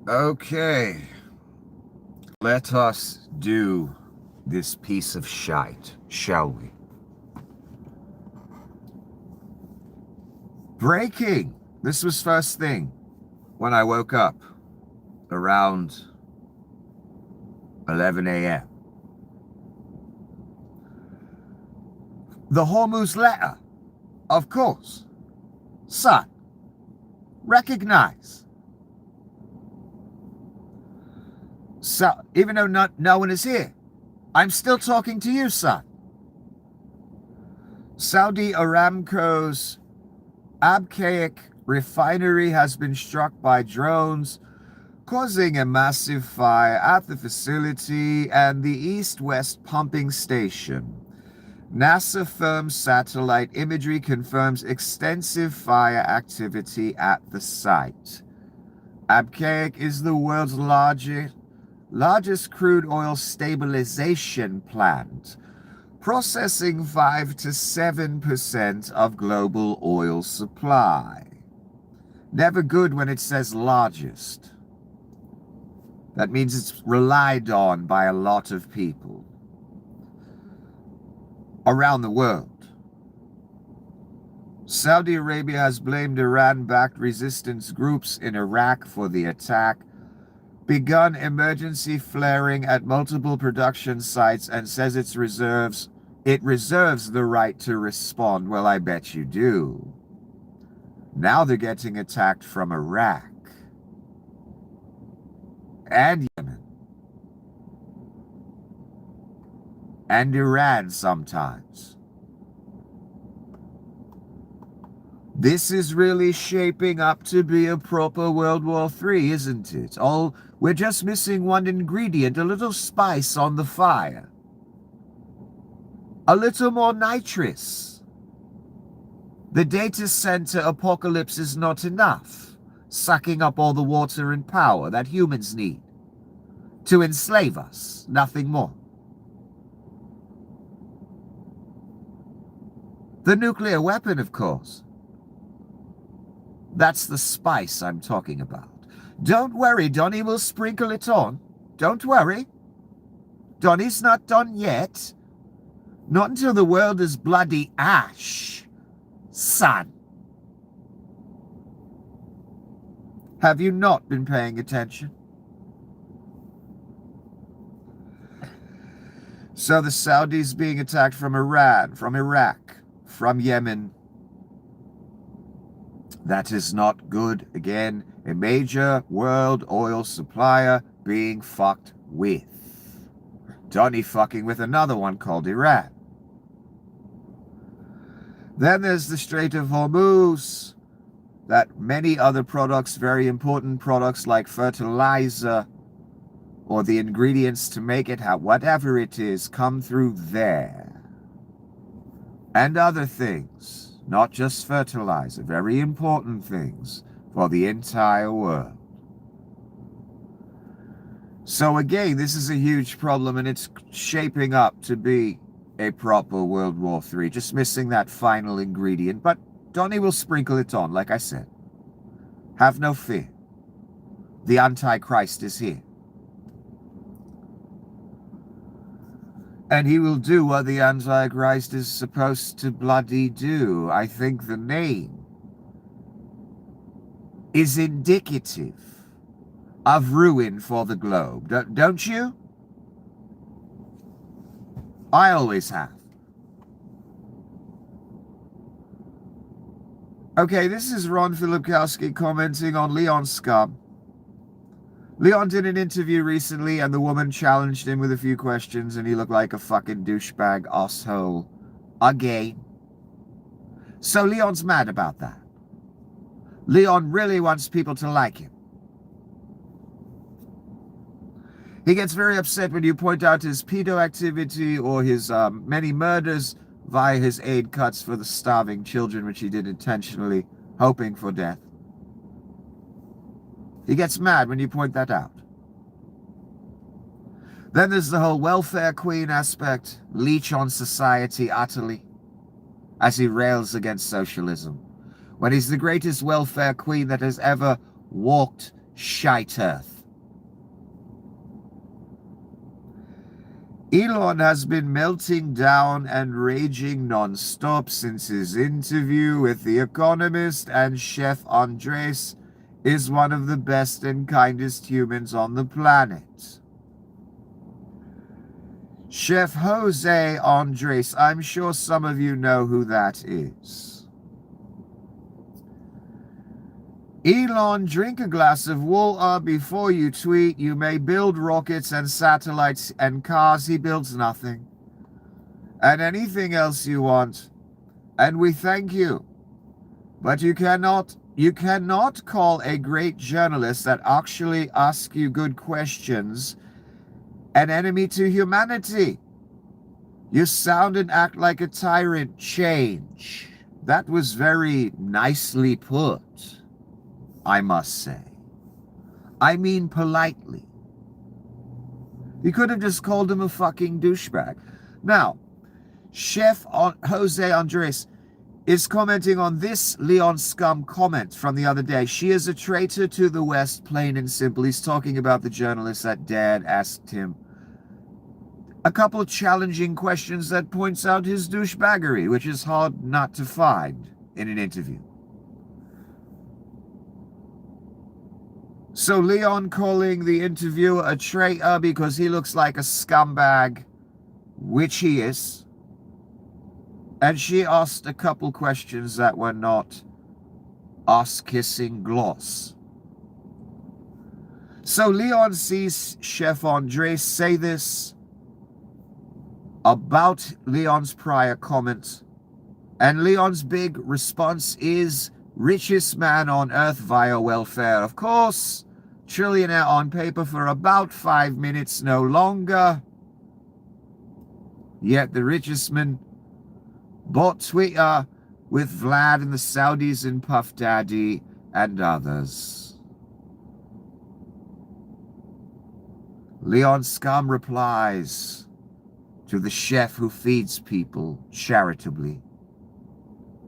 Okay, let us do this piece of shite, shall we? Breaking! This was first thing when I woke up around 11 a.m. The Hormuz letter, of course. Son, recognize. So, even though no one is here, I'm still talking to you, son. Saudi Aramco's Abqaiq refinery has been struck by drones, causing a massive fire at the facility and the east-west pumping station. NASA-firm satellite imagery confirms extensive fire activity at the site. Abqaiq is the world's largest crude oil stabilization plant, processing 5 to 7% of global oil supply. Never good when it says largest. That means it's relied on by a lot of people around the world. Saudi Arabia has blamed Iran-backed resistance groups in Iraq for the attack, begun emergency flaring at multiple production sites, and says it reserves the right to respond. Well, I bet you do. Now they're getting attacked from Iraq and Yemen and Iran sometimes. This is really shaping up to be a proper World War III, isn't it? We're just missing one ingredient, a little spice on the fire. A little more nitrous. The data center apocalypse is not enough, sucking up all the water and power that humans need to enslave us, nothing more. The nuclear weapon, of course. That's the spice I'm talking about. Don't worry, Donnie will sprinkle it on. Don't worry. Donnie's not done yet. Not until the world is bloody ash, son. Have you not been paying attention? So the Saudis being attacked from Iran, from Iraq, from Yemen. That is not good. Again, a major world oil supplier being fucked with. Donnie fucking with another one called Iran. Then there's the Strait of Hormuz, that many other products, very important products like fertilizer or the ingredients to make it, whatever it is, come through there. And other things, not just fertilizer, very important things for the entire world. So again, this is a huge problem, and it's shaping up to be a proper World War III, just missing that final ingredient. But Donnie will sprinkle it on, like I said. Have no fear. The Antichrist is here. And he will do what the Antichrist is supposed to bloody do. I think the name is indicative of ruin for the globe. Don't you? I always have. Okay, this is Ron Filipkowski commenting on Leon's scum. Leon did an interview recently, and the woman challenged him with a few questions, and he looked like a fucking douchebag asshole again. So Leon's mad about that. Leon really wants people to like him. He gets very upset when you point out his pedo activity or his many murders via his aid cuts for the starving children, which he did intentionally, hoping for death. He gets mad when you point that out. Then there's the whole welfare queen aspect, leech on society utterly, as he rails against socialism, when he's the greatest welfare queen that has ever walked shite earth. Elon has been melting down and raging non-stop since his interview with The Economist, and Chef Andres is one of the best and kindest humans on the planet. Chef Jose Andres, I'm sure some of you know who that is. Elon, drink a glass of water before you tweet. You may build rockets and satellites and cars. He builds nothing. And anything else you want. And we thank you. But you cannot call a great journalist that actually asks you good questions an enemy to humanity. You sound and act like a tyrant. Change. That was very nicely put, I must say. I mean politely. You could have just called him a fucking douchebag. Now, Chef Jose Andres is commenting on this Leon Scum comment from the other day. She is a traitor to the West, plain and simple. He's talking about the journalist that dared asked him a couple of challenging questions that points out his douchebaggery, which is hard not to find in an interview. So Leon calling the interviewer a traitor because he looks like a scumbag, which he is. And she asked a couple questions that were not ass-kissing gloss. So Leon sees Chef Andres say this about Leon's prior comment, and Leon's big response is richest man on earth via welfare. Of course, trillionaire on paper for about 5 minutes, no longer. Yet the richest man bought Twitter with Vlad and the Saudis and Puff Daddy and others. Leon Scum replies to the chef who feeds people charitably.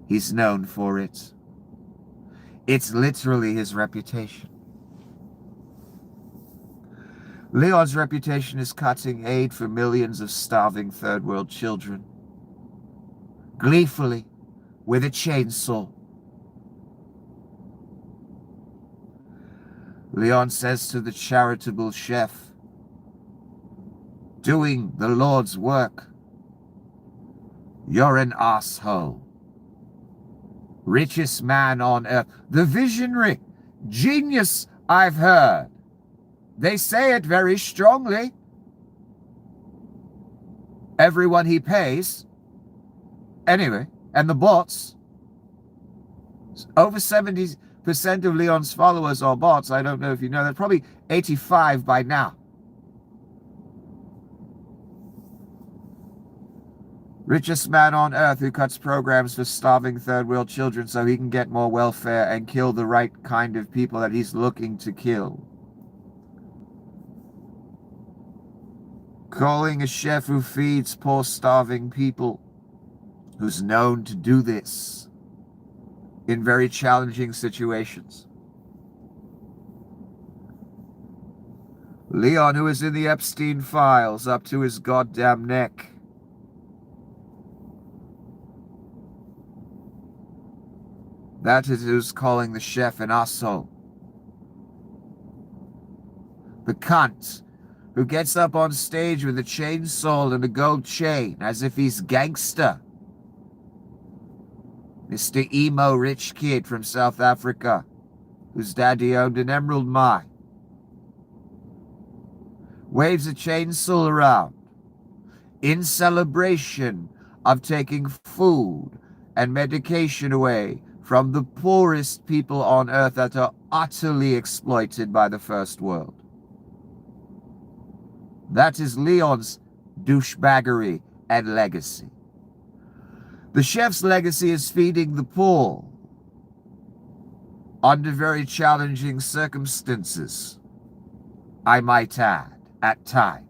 He's known for it. It's literally his reputation. Leon's reputation is cutting aid for millions of starving third world children. Gleefully, with a chainsaw. Leon says to the charitable chef, doing the Lord's work, you're an asshole. Richest man on earth. The visionary. Genius, I've heard. They say it very strongly. Everyone he pays. Anyway, and the bots. Over 70% of Leon's followers are bots. I don't know if you know that. Probably 85 by now. Richest man on earth who cuts programs for starving third world children so he can get more welfare and kill the right kind of people that he's looking to kill. Calling a chef who feeds poor starving people, who's known to do this in very challenging situations. Leon, who is in the Epstein files up to his goddamn neck. That is who's calling the chef an asshole. The cunt who gets up on stage with a chainsaw and a gold chain as if he's gangster. Mr. Emo rich kid from South Africa whose daddy owned an emerald mine. Waves a chainsaw around in celebration of taking food and medication away from the poorest people on earth that are utterly exploited by the first world. That is Leon's douchebaggery and legacy. The chef's legacy is feeding the poor under very challenging circumstances, I might add, at times.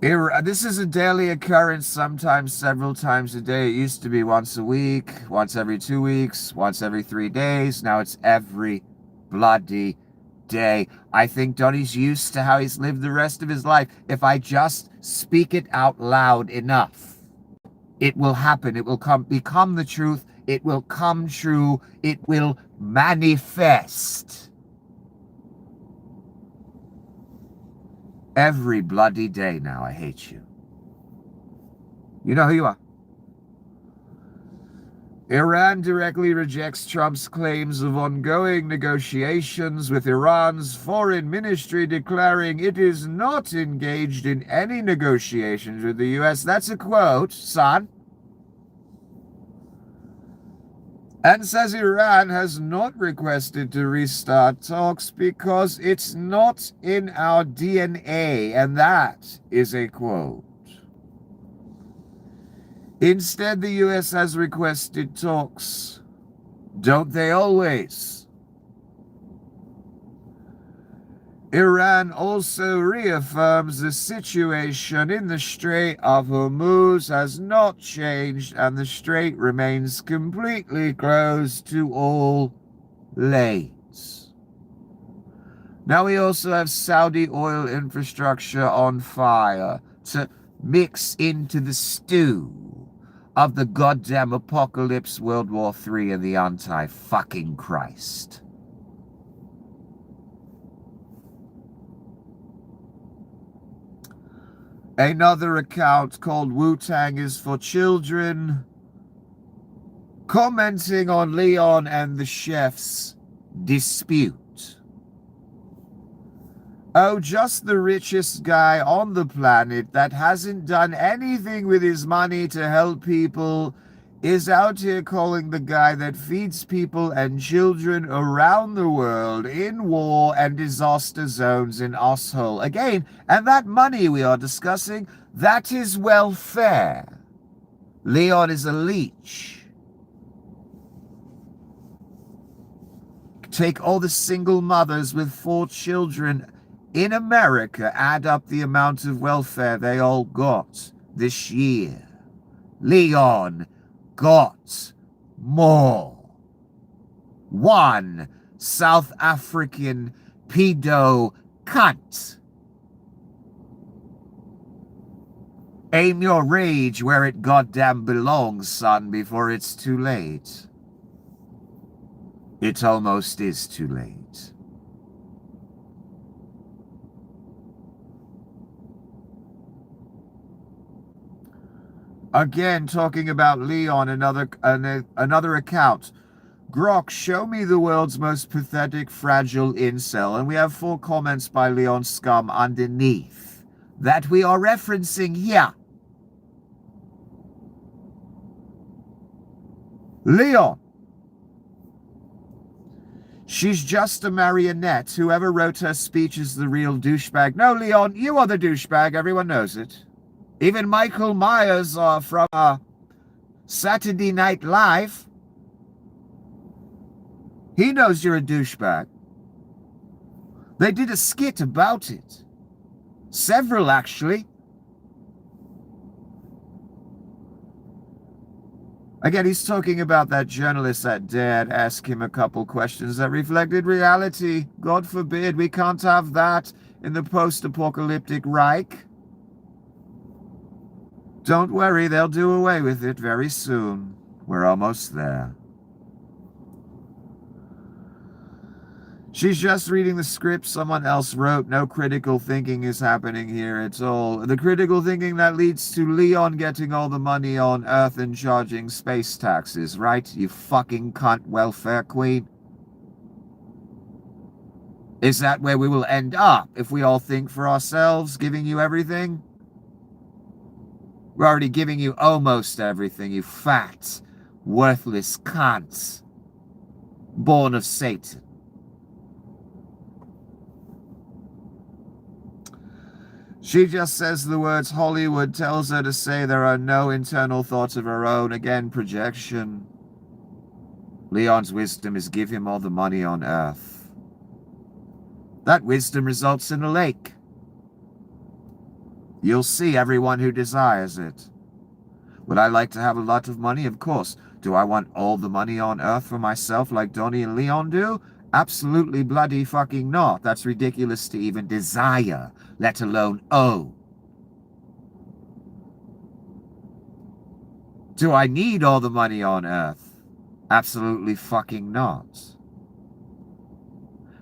This is a daily occurrence, sometimes several times a day. It used to be once a week, once every 2 weeks, once every 3 days. Now it's every bloody day. I think Donnie's used to how he's lived the rest of his life. If I just speak it out loud enough, it will happen. It will become the truth. It will come true. It will manifest. Every bloody day now, I hate you. You know who you are. Iran directly rejects Trump's claims of ongoing negotiations, with Iran's foreign ministry declaring it is not engaged in any negotiations with the U.S. That's a quote, son. And says Iran has not requested to restart talks because it's not in our DNA, and that is a quote. Instead, the U.S. has requested talks. Don't they always? Iran also reaffirms the situation in the Strait of Hormuz has not changed and the strait remains completely closed to all lanes. Now we also have Saudi oil infrastructure on fire to mix into the stew of the goddamn apocalypse, World War III, and the anti-fucking Christ. Another account called Wu-Tang is for Children, commenting on Leon and the chef's dispute. Oh, just the richest guy on the planet that hasn't done anything with his money to help people is out here calling the guy that feeds people and children around the world in war and disaster zones an asshole. Again, and that money we are discussing, that is welfare. Leon is a leech. Take all the single mothers with 4 children in America, add up the amount of welfare they all got this year. Leon got more. One South African pedo cunt. Aim your rage where it goddamn belongs, son, before it's too late. It almost is too late. Again, talking about Leon, another account. Grok, show me the world's most pathetic, fragile incel. And we have 4 comments by Leon Scum underneath that we are referencing here. Leon. She's just a marionette. Whoever wrote her speech is the real douchebag. No, Leon, you are the douchebag. Everyone knows it. Even Michael Myers from Saturday Night Live, he knows you're a douchebag. They did a skit about it. Several, actually. Again, he's talking about that journalist that dared ask him a couple questions that reflected reality. God forbid, we can't have that in the post-apocalyptic Reich. Don't worry, they'll do away with it very soon. We're almost there. She's just reading the script someone else wrote. No critical thinking is happening here at all. The critical thinking that leads to Leon getting all the money on Earth and charging space taxes, right? You fucking cunt welfare queen. Is that where we will end up if we all think for ourselves, giving you everything? We're already giving you almost everything, you fat, worthless cunts. Born of Satan. She just says the words Hollywood tells her to say. There are no internal thoughts of her own. Again, projection. Leon's wisdom is give him all the money on Earth. That wisdom results in a lake. You'll see everyone who desires it. Would I like to have a lot of money? Of course. Do I want all the money on earth for myself like Donnie and Leon do? Absolutely bloody fucking not. That's ridiculous to even desire, let alone owe. Do I need all the money on earth? Absolutely fucking not.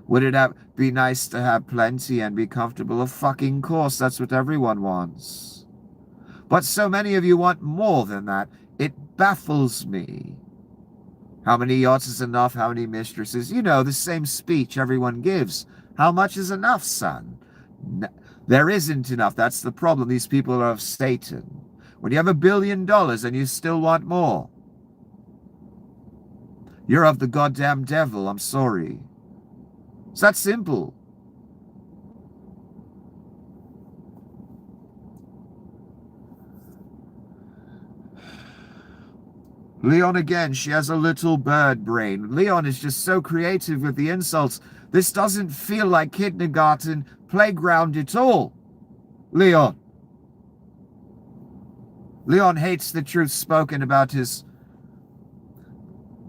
Would it be nice to have plenty and be comfortable? Of fucking course, that's what everyone wants. But so many of you want more than that. It baffles me. How many yachts is enough? How many mistresses? You know, the same speech everyone gives. How much is enough, son? There isn't enough. That's the problem. These people are of Satan. When you have $1 billion and you still want more, you're of the goddamn devil. I'm sorry. It's that simple. Leon again, she has a little bird brain. Leon is just so creative with the insults. This doesn't feel like kindergarten playground at all. Leon. Leon hates the truth spoken about his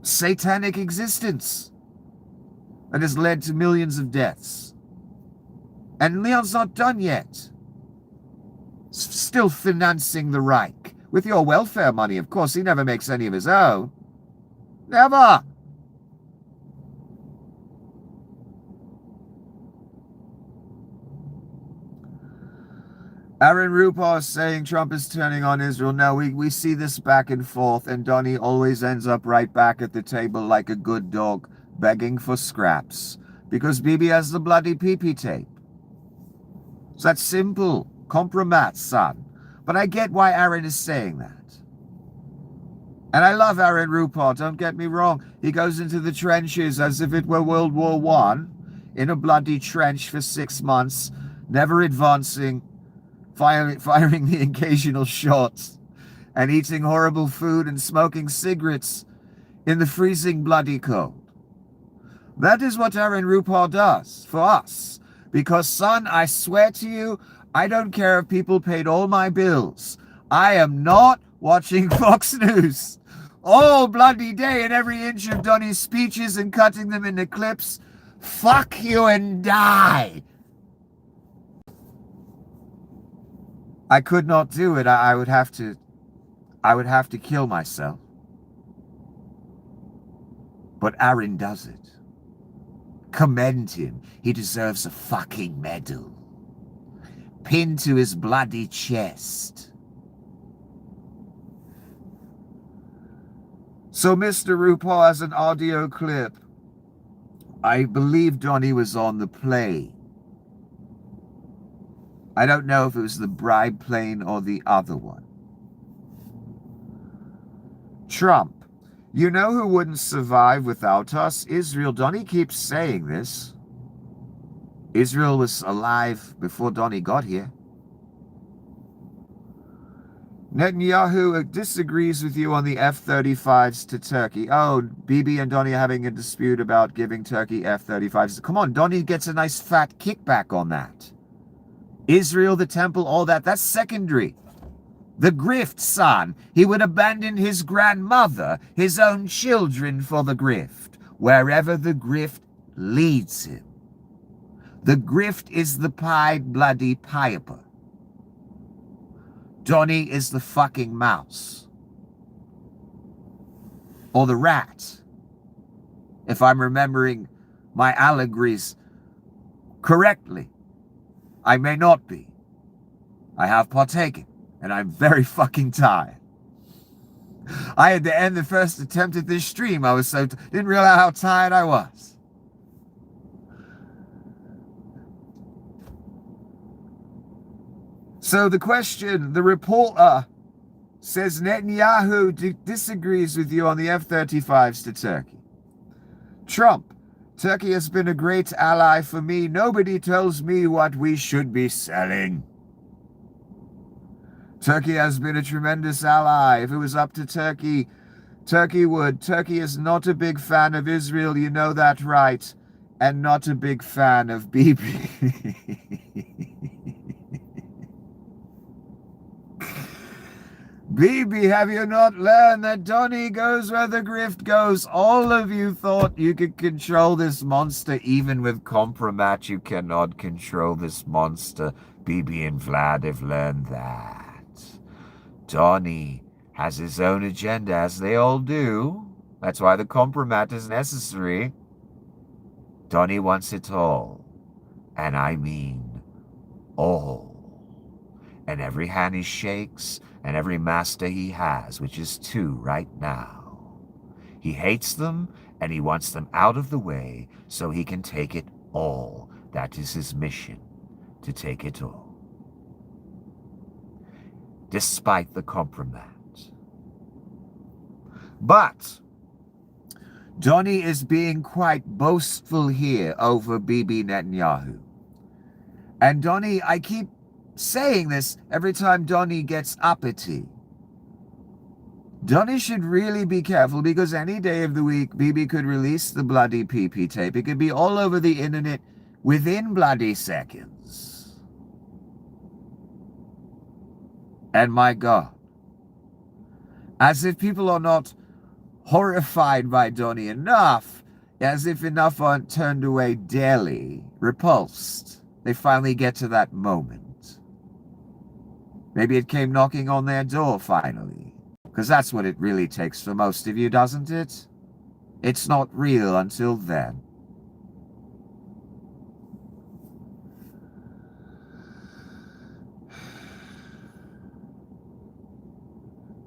satanic existence that has led to millions of deaths. And Leon's not done yet. Still financing the Reich. With your welfare money, of course. He never makes any of his own. Never! Aaron Rupar is saying Trump is turning on Israel. No, we see this back and forth, and Donnie always ends up right back at the table like a good dog, begging for scraps. Because Bibi has the bloody pee-pee tape. It's that simple. Compromat, son. But I get why Aaron is saying that. And I love Aaron Rupar, don't get me wrong. He goes into the trenches as if it were World War I, in a bloody trench for 6 months, never advancing, firing the occasional shots, and eating horrible food and smoking cigarettes in the freezing bloody cold. That is what Aaron Rupar does for us. Because, son, I swear to you, I don't care if people paid all my bills. I am not watching Fox News all bloody day and every inch of Donnie's speeches and cutting them into clips. Fuck you and die. I could not do it. I would have to kill myself. But Aaron does it. Commend him. He deserves a fucking medal. Pinned to his bloody chest. So Mr. Rupar has an audio clip. I believe Donnie was on the plane. I don't know if it was the bride plane or the other one. Trump. You know who wouldn't survive without us? Israel. Donnie keeps saying this. Israel was alive before Donnie got here. Netanyahu disagrees with you on the F-35s to Turkey. Oh, Bibi and Donnie are having a dispute about giving Turkey F-35s. Come on, Donnie gets a nice fat kickback on that. Israel, the temple, all that, that's secondary. The grift, son. He would abandon his grandmother, his own children for the grift, wherever the grift leads him. The grift is the Pied Bloody Piper. Donnie is the fucking mouse. Or the rat. If I'm remembering my allegories correctly. I may not be. I have partaken, and I'm very fucking tired. I had to end the first attempt at this stream. I was didn't realize how tired I was. So the question, the reporter says Netanyahu disagrees with you on the F-35s to Turkey. Trump. Turkey has been a great ally for me. Nobody tells me what we should be selling. Turkey has been a tremendous ally. If it was up to Turkey, Turkey would. Turkey is not a big fan of Israel, you know that, right? And not a big fan of Bibi. BB, have you not learned that Donny goes where the grift goes? All of you thought you could control this monster. Even with compromat, you cannot control this monster. BB and Vlad have learned that. Donny has his own agenda, as they all do. That's why the compromat is necessary. Donny wants it all. And I mean all. And every hand he shakes, and every master he has, which is 2 right now. He hates them, and he wants them out of the way so he can take it all. That is his mission, to take it all. Despite the compromat. But Donny is being quite boastful here over Bibi Netanyahu. And Donny, I keep saying this every time Donny gets uppity. Donny should really be careful, because any day of the week, Bibi could release the bloody PP tape. It could be all over the internet within bloody seconds. And my God, as if people are not horrified by Donny enough, as if enough aren't turned away daily, repulsed. They finally get to that moment. Maybe it came knocking on their door finally. Because that's what it really takes for most of you, doesn't it? It's not real until then.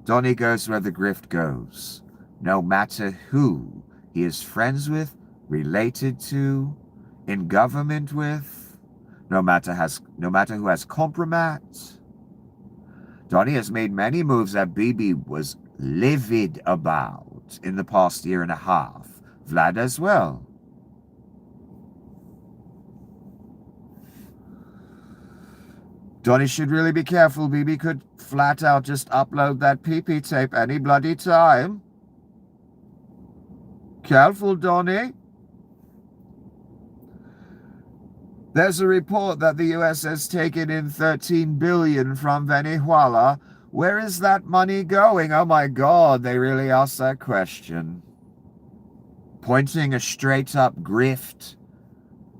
Donny goes where the grift goes. No matter who he is friends with, related to, in government with, no matter who has compromat. Donny has made many moves that Bibi was livid about in the past year and a half. Vlad as well. Donny should really be careful. Bibi could flat out just upload that PP tape any bloody time. Careful, Donny. There's a report that the US has taken in $13 billion from Venezuela. Where is that money going? Oh my God, they really asked that question. Pointing a straight-up grift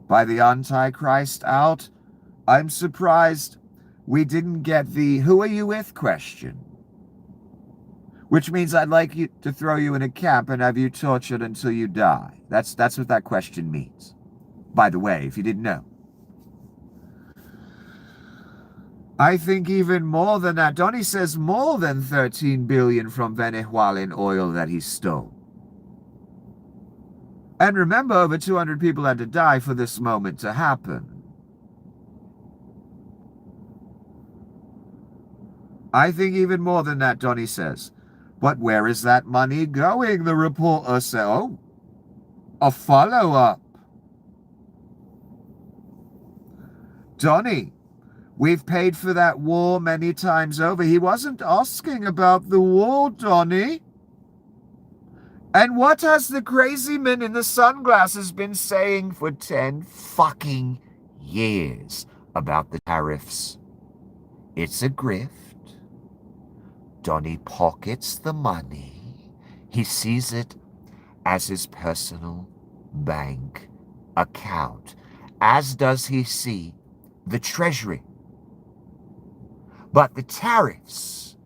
by the Antichrist out. I'm surprised we didn't get the "who are you with" question. Which means I'd like you to throw you in a camp and have you tortured until you die. That's what that question means. By the way, if you didn't know. I think even more than that. Donny says more than $13 billion from Venezuelan oil that he stole. And remember, over 200 people had to die for this moment to happen. I think even more than that, Donny says. But where is that money going? The reporter said, oh, a follow-up. Donny, we've paid for that war many times over. He wasn't asking about the war, Donny. And what has the crazy man in the sunglasses been saying for 10 fucking years about the tariffs? It's a grift. Donny pockets the money. He sees it as his personal bank account, as does he see the Treasury. But the tariffs,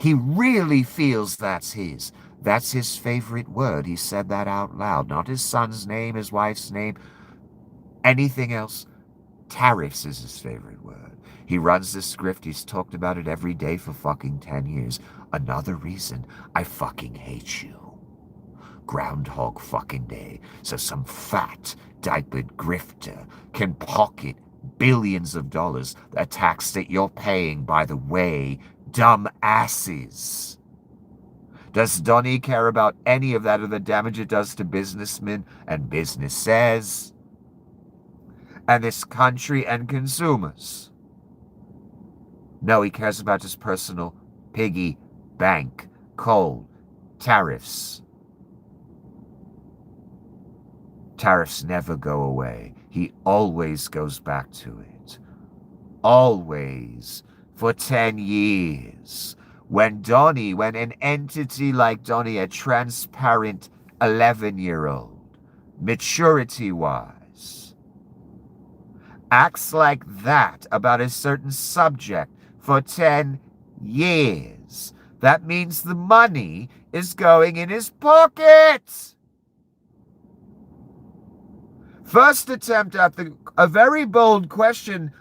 he really feels that's his. That's his favorite word. He said that out loud. Not his son's name, his wife's name, anything else. Tariffs is his favorite word. He runs this script. He's talked about it every day for fucking 10 years. Another reason I fucking hate you. Groundhog fucking day. So some fat, diapered grifter can pocket billions of dollars, a tax that you're paying, by the way, dumb asses. Does Donny care about any of that or the damage it does to businessmen and businesses and this country and consumers? No, he cares about his personal piggy bank, coal, tariffs. Tariffs never go away. He always goes back to it. Always. For 10 years. When an entity like Donnie, a transparent 11-year-old, maturity-wise, acts like that about a certain subject for 10 years, that means the money is going in his pocket. First attempt at a very bold question.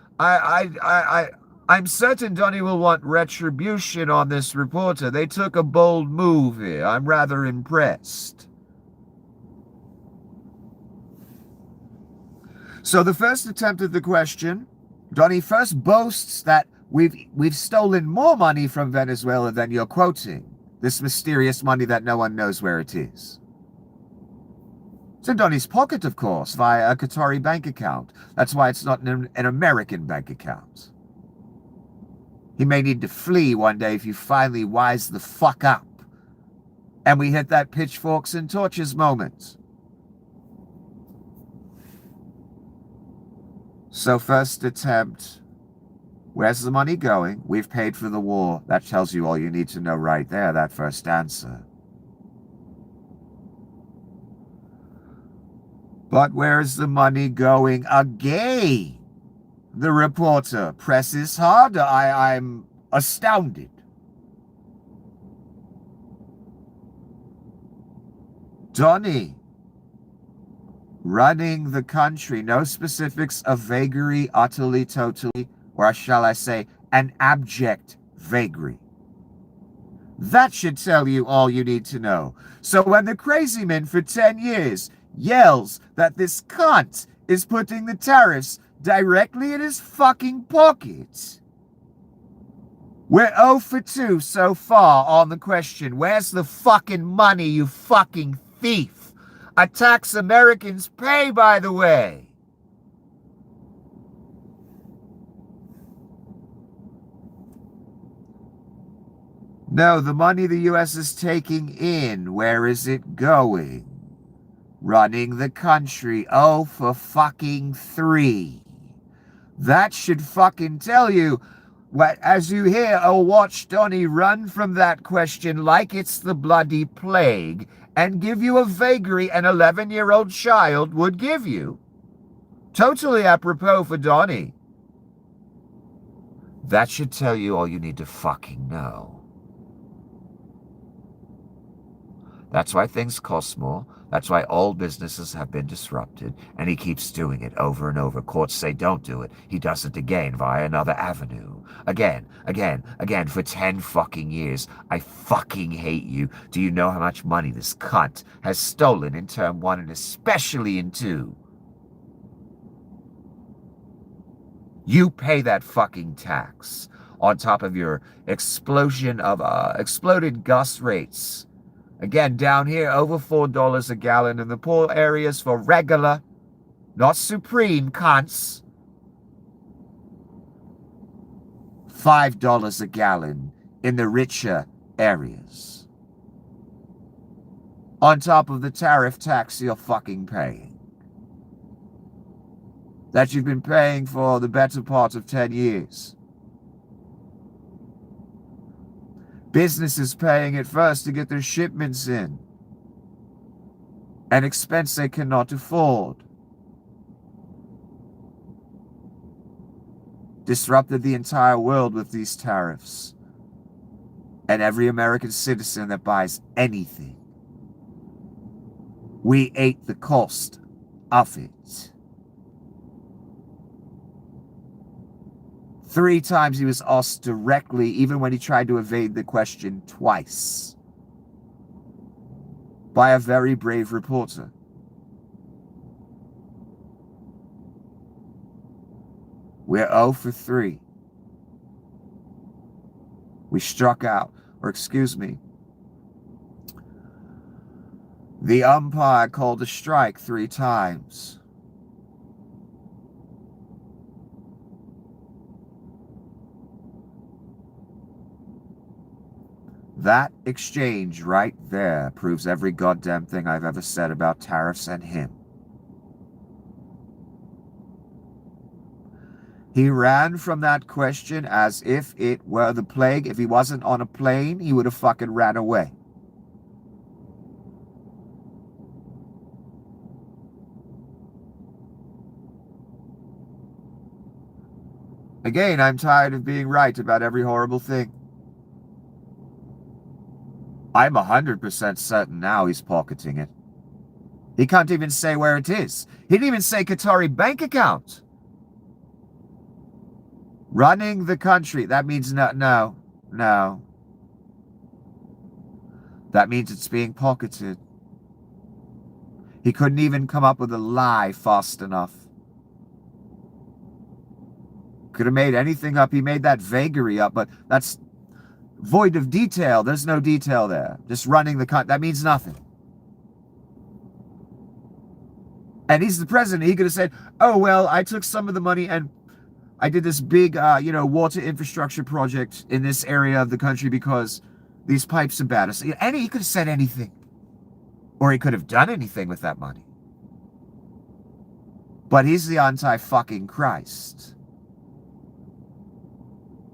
I'm certain Donnie will want retribution on this reporter. They took a bold move here. I'm rather impressed. So the first attempt at the question, Donnie first boasts that we've stolen more money from Venezuela than you're quoting. This mysterious money that no one knows where it is. It's in Donnie's pocket, of course, via a Qatari bank account. That's why it's not an American bank account. He may need to flee one day if you finally wise the fuck up. And we hit that pitchforks and torches moment. So first attempt, where's the money going? We've paid for the war. That tells you all you need to know right there, that first answer. But where's the money going again? The reporter presses harder. I'm astounded. Donnie, running the country, no specifics of vagary, utterly, totally, or shall I say, an abject vagary. That should tell you all you need to know. So when the crazy man for 10 years yells that this cunt is putting the tariffs directly in his fucking pocket, we're 0 for 2 so far on the question, where's the fucking money, you fucking thief? A tax Americans pay, by the way. No, the money the U.S. is taking in, where is it going? Running the country, 0 for fucking 3. That should fucking tell you what, as you hear or watch Donnie run from that question like it's the bloody plague and give you a vagary an 11-year-old child would give you. Totally apropos for Donnie. That should tell you all you need to fucking know. That's why things cost more. That's why all businesses have been disrupted, and he keeps doing it over and over. Courts say don't do it. He does it again via another avenue. Again, for 10 fucking years. I fucking hate you. Do you know how much money this cunt has stolen in term 1 and especially in 2? You pay that fucking tax on top of your explosion of exploded gas rates. Again, down here, over $4 a gallon in the poor areas for regular, not supreme cunts. $5 a gallon in the richer areas. On top of the tariff tax you're fucking paying. That you've been paying for the better part of 10 years. Businesses paying it first to get their shipments in. An expense they cannot afford. Disrupted the entire world with these tariffs. And every American citizen that buys anything. We ate the cost of it. 3 times he was asked directly, even when he tried to evade the question twice. By a very brave reporter. We're 0 for 3. We struck out, or excuse me, the umpire called a strike 3 times. That exchange right there proves every goddamn thing I've ever said about tariffs and him. He ran from that question as if it were the plague. If he wasn't on a plane, he would have fucking ran away. Again, I'm tired of being right about every horrible thing. I'm 100% certain now he's pocketing it. He can't even say where it is. He didn't even say Qatari bank account. Running the country. That means no. That means it's being pocketed. He couldn't even come up with a lie fast enough. Could have made anything up. He made that vagary up, but that's void of detail. There's no detail there. Just running the country. That means nothing. And he's the president. He could have said, oh, well, I took some of the money and I did this big, water infrastructure project in this area of the country because these pipes are bad. And he could have said anything. Or he could have done anything with that money. But he's the anti-fucking Christ.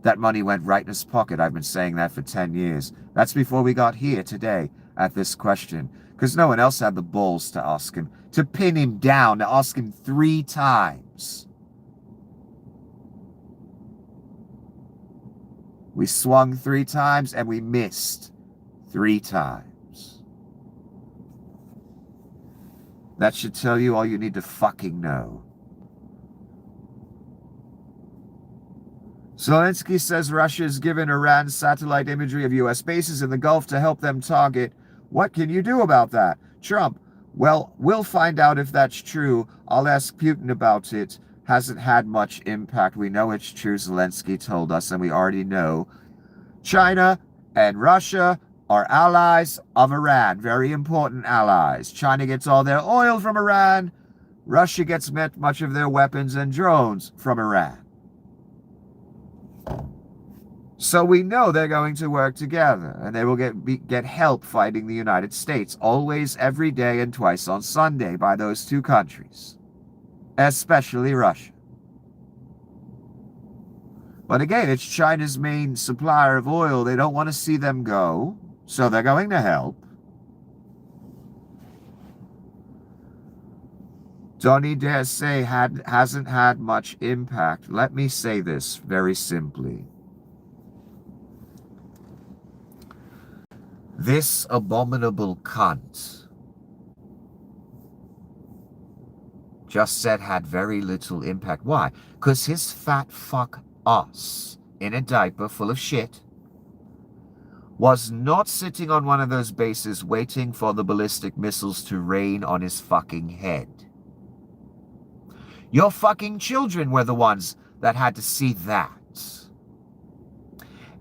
That money went right in his pocket. I've been saying that for 10 years. That's before we got here today at this question. Because no one else had the balls to ask him. To pin him down, to ask him 3 times. We swung 3 times and we missed 3 times. That should tell you all you need to fucking know. Zelensky says Russia has given Iran satellite imagery of U.S. bases in the Gulf to help them target. What can you do about that? Trump, well, we'll find out if that's true. I'll ask Putin about it. Hasn't had much impact. We know it's true, Zelensky told us, and we already know. China and Russia are allies of Iran, very important allies. China gets all their oil from Iran. Russia gets much of their weapons and drones from Iran. So we know they're going to work together, and they will get help fighting the United States, always, every day, and twice on Sunday by those 2 countries, especially Russia. But again, it's China's main supplier of oil. They don't want to see them go, so they're going to help. Donny dare say hasn't had much impact. Let me say this very simply. This abominable cunt just said had very little impact. Why? Because his fat fuck ass in a diaper full of shit was not sitting on one of those bases waiting for the ballistic missiles to rain on his fucking head. Your fucking children were the ones that had to see that.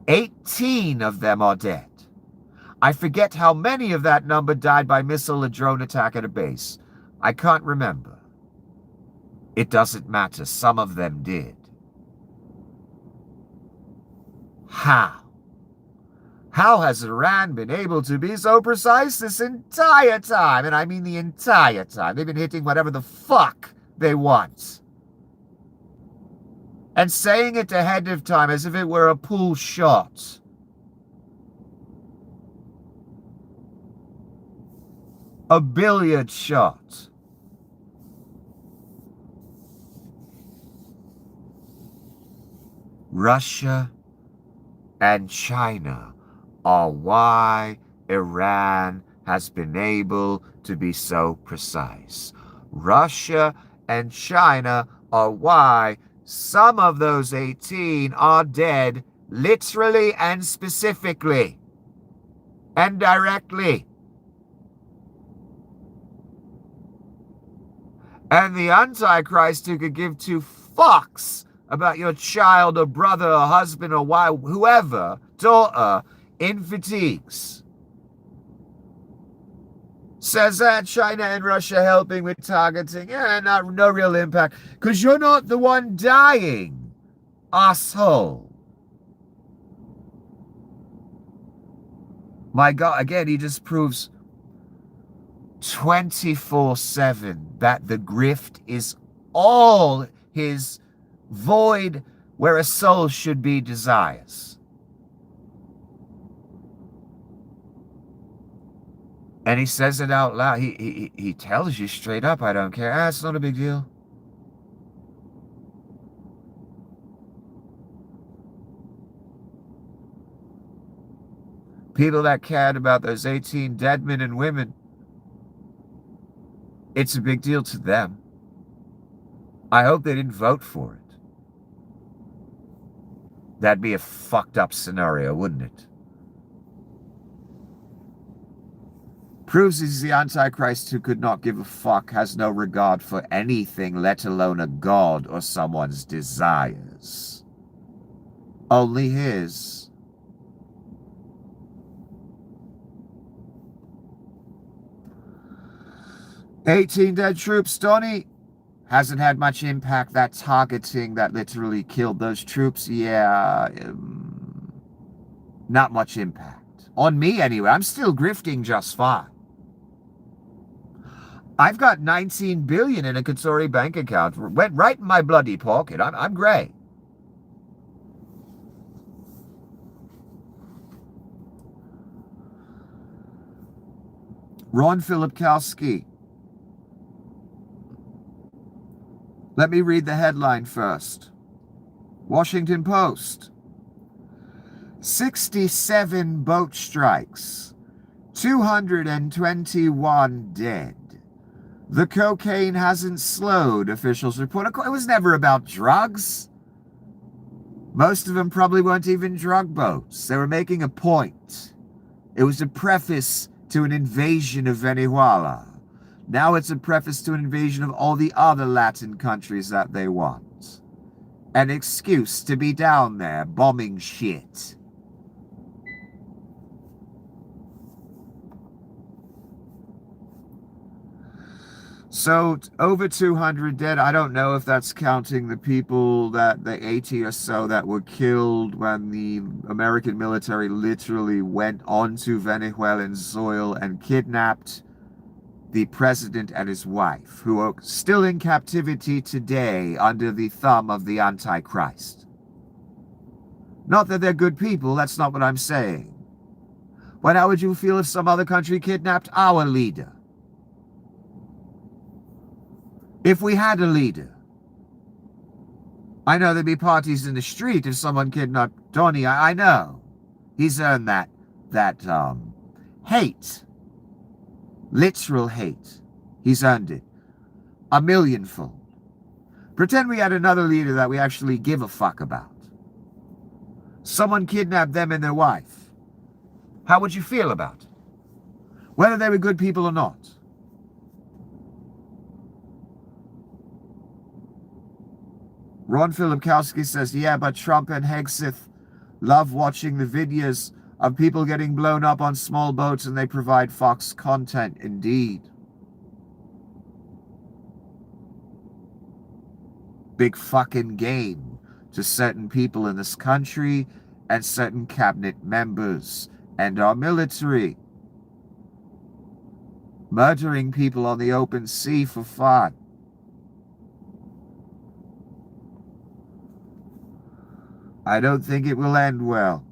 18 of them are dead. I forget how many of that number died by missile or drone attack at a base. I can't remember. It doesn't matter. Some of them did. How? How has Iran been able to be so precise this entire time? And I mean the entire time. They've been hitting whatever the fuck they want. And saying it ahead of time as if it were a pool shot. A billiard shot. Russia and China are why Iran has been able to be so precise. Russia and China are why some of those 18 are dead, literally and specifically, and directly. And the Antichrist, who could give 2 fucks about your child or brother or husband or wife, whoever, daughter, in fatigues, says that China and Russia helping with targeting. No real impact. Because you're not the one dying, asshole. My God, again, he just proves 24/7 that the grift is all his void where a soul should be desires. And he says it out loud. He tells you straight up, I don't care. It's not a big deal. People that cared about those 18 dead men and women, it's a big deal to them. I hope they didn't vote for it. That'd be a fucked up scenario, wouldn't it? Proves he's the Antichrist who could not give a fuck, has no regard for anything, let alone a god or someone's desires. Only his. "18 dead troops, Donnie. Hasn't had much impact, that targeting that literally killed those troops. Yeah, not much impact. On me, anyway. I'm still grifting just fine. I've got 19 billion in a Katsuri bank account. Went right in my bloody pocket. I'm great. Ron Filipkowski. Let me read the headline first. Washington Post. 67 boat strikes. 221 dead. The cocaine hasn't slowed, officials report. It was never about drugs. Most of them probably weren't even drug boats. They were making a point. It was a preface to an invasion of Venezuela. Now it's a preface to an invasion of all the other Latin countries that they want. An excuse to be down there bombing shit. So, over 200 dead. I don't know if that's counting the people, the 80 or so that were killed when the American military literally went onto Venezuelan soil and kidnapped the president and his wife, who are still in captivity today under the thumb of the Antichrist. Not that they're good people, that's not what I'm saying. But how would you feel if some other country kidnapped our leader? If we had a leader? I know there'd be parties in the street if someone kidnapped Donnie. I know. He's earned that hate. Literal hate. He's earned it. A millionfold. Pretend we had another leader that we actually give a fuck about. Someone kidnapped them and their wife. How would you feel about it? Whether they were good people or not. Ron Filipkowski says, yeah, but Trump and Hegseth love watching the videos of people getting blown up on small boats, and they provide Fox content indeed. Big fucking game to certain people in this country and certain cabinet members and our military. Murdering people on the open sea for fun. I don't think it will end well.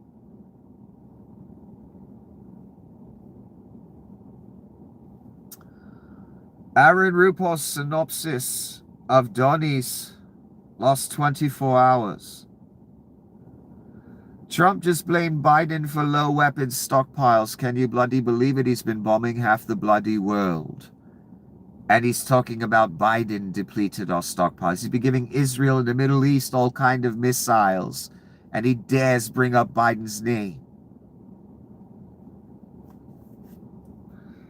Aaron Rupos's synopsis of Donnie's lost 24 hours. Trump just blamed Biden for low weapons stockpiles. Can you bloody believe it? He's been bombing half the bloody world. And he's talking about Biden depleted our stockpiles. He's been giving Israel and the Middle East all kind of missiles. And he dares bring up Biden's name.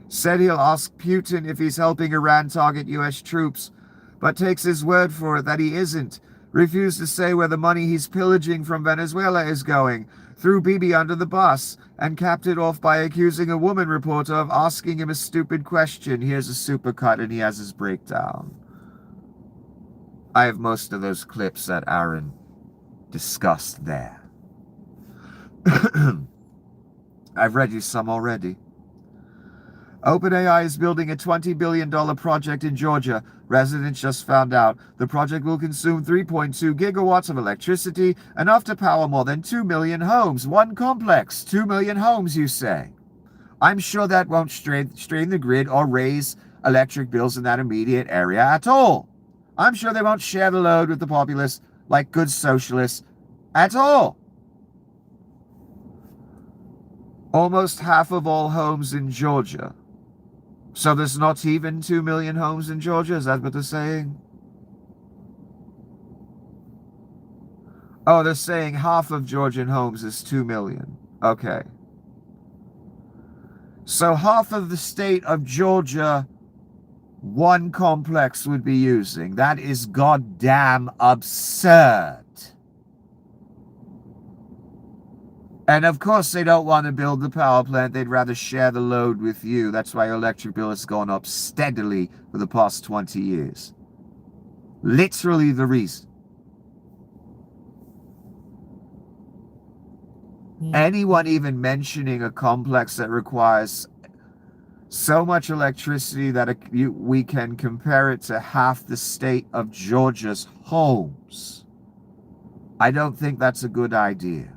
Said he'll ask Putin if he's helping Iran target U.S. troops, but takes his word for it that he isn't. Refused to say where the money he's pillaging from Venezuela is going. Threw Bibi under the bus and capped it off by accusing a woman reporter of asking him a stupid question. Here's a supercut and he has his breakdown. I have most of those clips that Aaron discussed there. I've read you some already. OpenAI is building a $20 billion project in Georgia. Residents just found out the project will consume 3.2 gigawatts of electricity, enough to power more than 2 million homes. One complex, 2 million homes, you say? I'm sure that won't strain the grid or raise electric bills in that immediate area at all. I'm sure they won't share the load with the populace like good socialists at all. Almost half of all homes in Georgia. So there's not even 2 million homes in Georgia? Is that what they're saying? Oh, they're saying half of Georgian homes is 2 million. Okay. So half of the state of Georgia, one complex would be using. That is goddamn absurd. And of course they don't want to build the power plant. They'd rather share the load with you. That's why your electric bill has gone up steadily for the past 20 years. Literally the reason. Anyone even mentioning a complex that requires so much electricity that we can compare it to half the state of Georgia's homes, I don't think that's a good idea.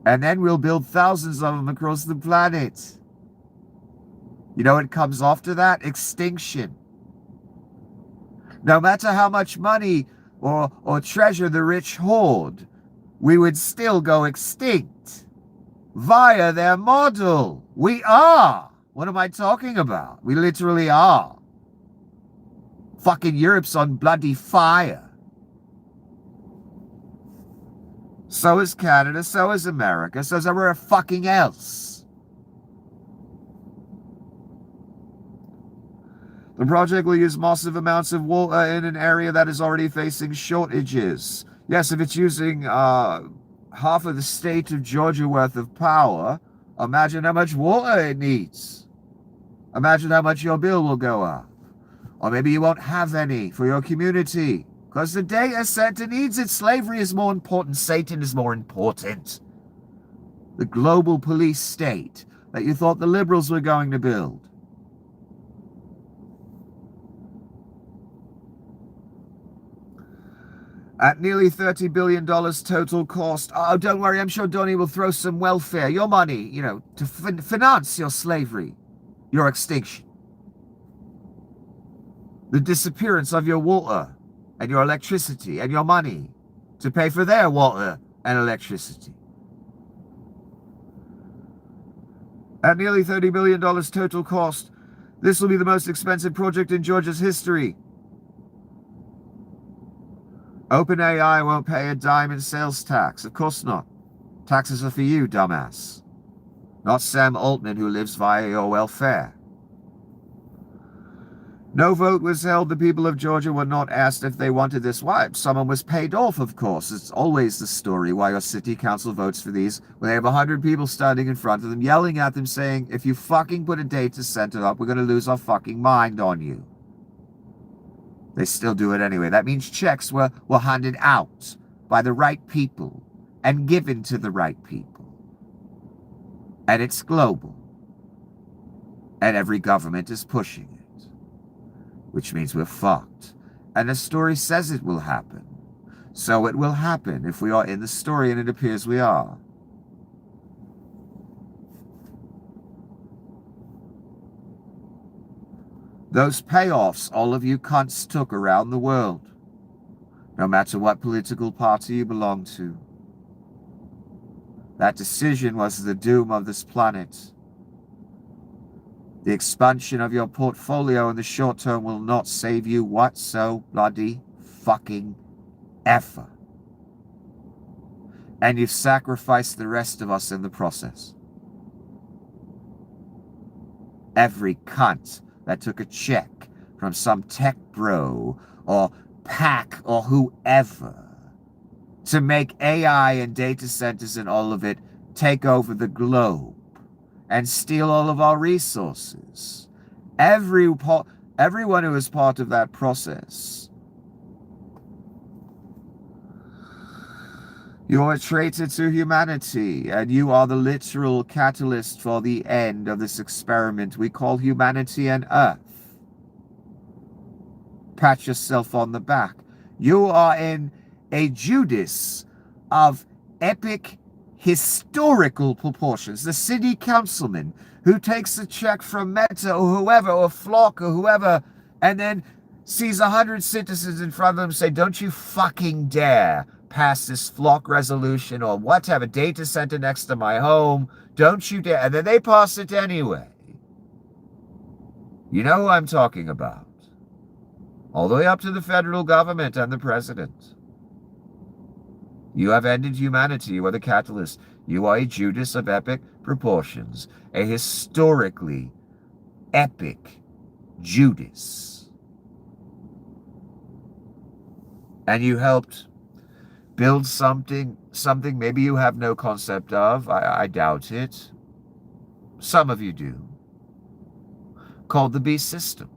And then we'll build thousands of them across the planet. You know what comes after that? Extinction. No matter how much money or treasure the rich hoard, we would still go extinct via their model. We are. What am I talking about? We literally are. Fucking Europe's on bloody fire. So is Canada, so is America, so is everywhere fucking else. The project will use massive amounts of water in an area that is already facing shortages. Yes, if it's using half of the state of Georgia worth of power, imagine how much water it needs. Imagine how much your bill will go up. Or maybe you won't have any for your community. Because the data center needs it. Slavery is more important. Satan is more important. The global police state that you thought the liberals were going to build. At nearly $30 billion total cost. Oh, don't worry. I'm sure Donnie will throw some welfare, your money, to finance your slavery, your extinction. The disappearance of your water and your electricity and your money to pay for their water and electricity. At nearly $30 billion total cost, this will be the most expensive project in Georgia's history. OpenAI won't pay a dime in sales tax. Of course not. Taxes are for you, dumbass. Not Sam Altman, who lives via your welfare. No vote was held. The people of Georgia were not asked if they wanted this. Why? Someone was paid off, of course. It's always the story why your city council votes for these when they have 100 people standing in front of them, yelling at them, saying, if you fucking put a data center up, we're going to lose our fucking mind on you. They still do it anyway. That means checks were handed out by the right people and given to the right people. And it's global. And every government is pushing it. Which means we're fucked. And the story says it will happen. So it will happen if we are in the story, and it appears we are. Those payoffs all of you cunts took around the world, no matter what political party you belong to. That decision was the doom of this planet. The expansion of your portfolio in the short term will not save you whatso bloody fucking ever. And you've sacrificed the rest of us in the process. Every cunt that took a check from some tech bro or PAC or whoever to make AI and data centers and all of it take over the globe and steal all of our resources. Everyone who is part of that process You're a traitor to humanity, and you are the literal catalyst for the end of this experiment we call humanity and Earth. Pat yourself on the back. You are in a Judas of epic historical proportions. The city councilman who takes a check from Meta or whoever, or Flock or whoever, and then sees 100 citizens in front of them say, don't you fucking dare pass this Flock resolution, or what, have a data center next to my home. Don't you dare. And then they pass it anyway. You know who I'm talking about. All the way up to the federal government and the president. You have ended humanity. You are the catalyst. You are a Judas of epic proportions. A historically epic Judas. And you helped build something maybe you have no concept of. I doubt it. Some of you do. Called the beast system.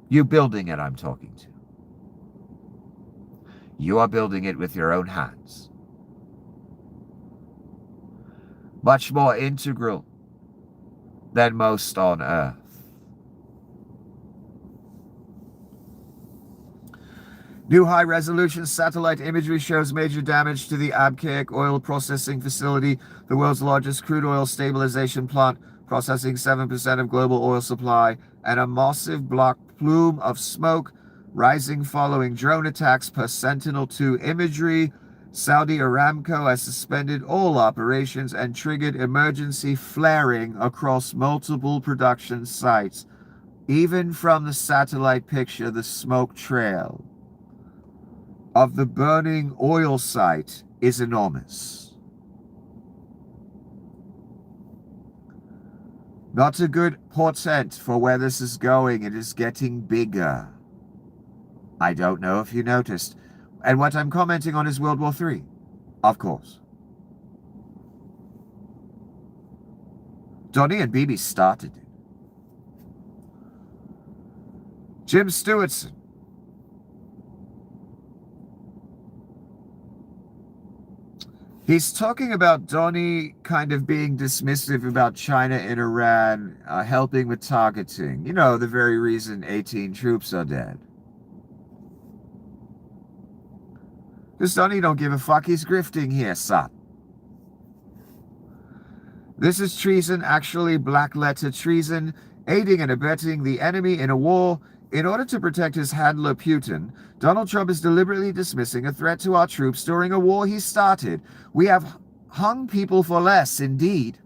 You building it, I'm talking to. You are building it with your own hands. Much more integral than most on Earth. New high-resolution satellite imagery shows major damage to the Abqaiq oil processing facility, the world's largest crude oil stabilization plant, processing 7% of global oil supply, and a massive black plume of smoke rising following drone attacks per Sentinel-2 imagery. Saudi Aramco has suspended all operations and triggered emergency flaring across multiple production sites. Even from the satellite picture, the smoke trail of the burning oil site is enormous. Not a good portent for where this is going. It is getting bigger. I don't know if you noticed. And what I'm commenting on is World War III. Of course. Donnie and BB started it. Jim Stewartson. He's talking about Donnie kind of being dismissive about China and Iran helping with targeting. You know, the very reason 18 troops are dead. Because Donnie don't give a fuck. He's grifting here, son. This is treason, actually black letter treason, aiding and abetting the enemy in a war. In order to protect his handler Putin, Donald Trump is deliberately dismissing a threat to our troops during a war he started. We have hung people for less, indeed.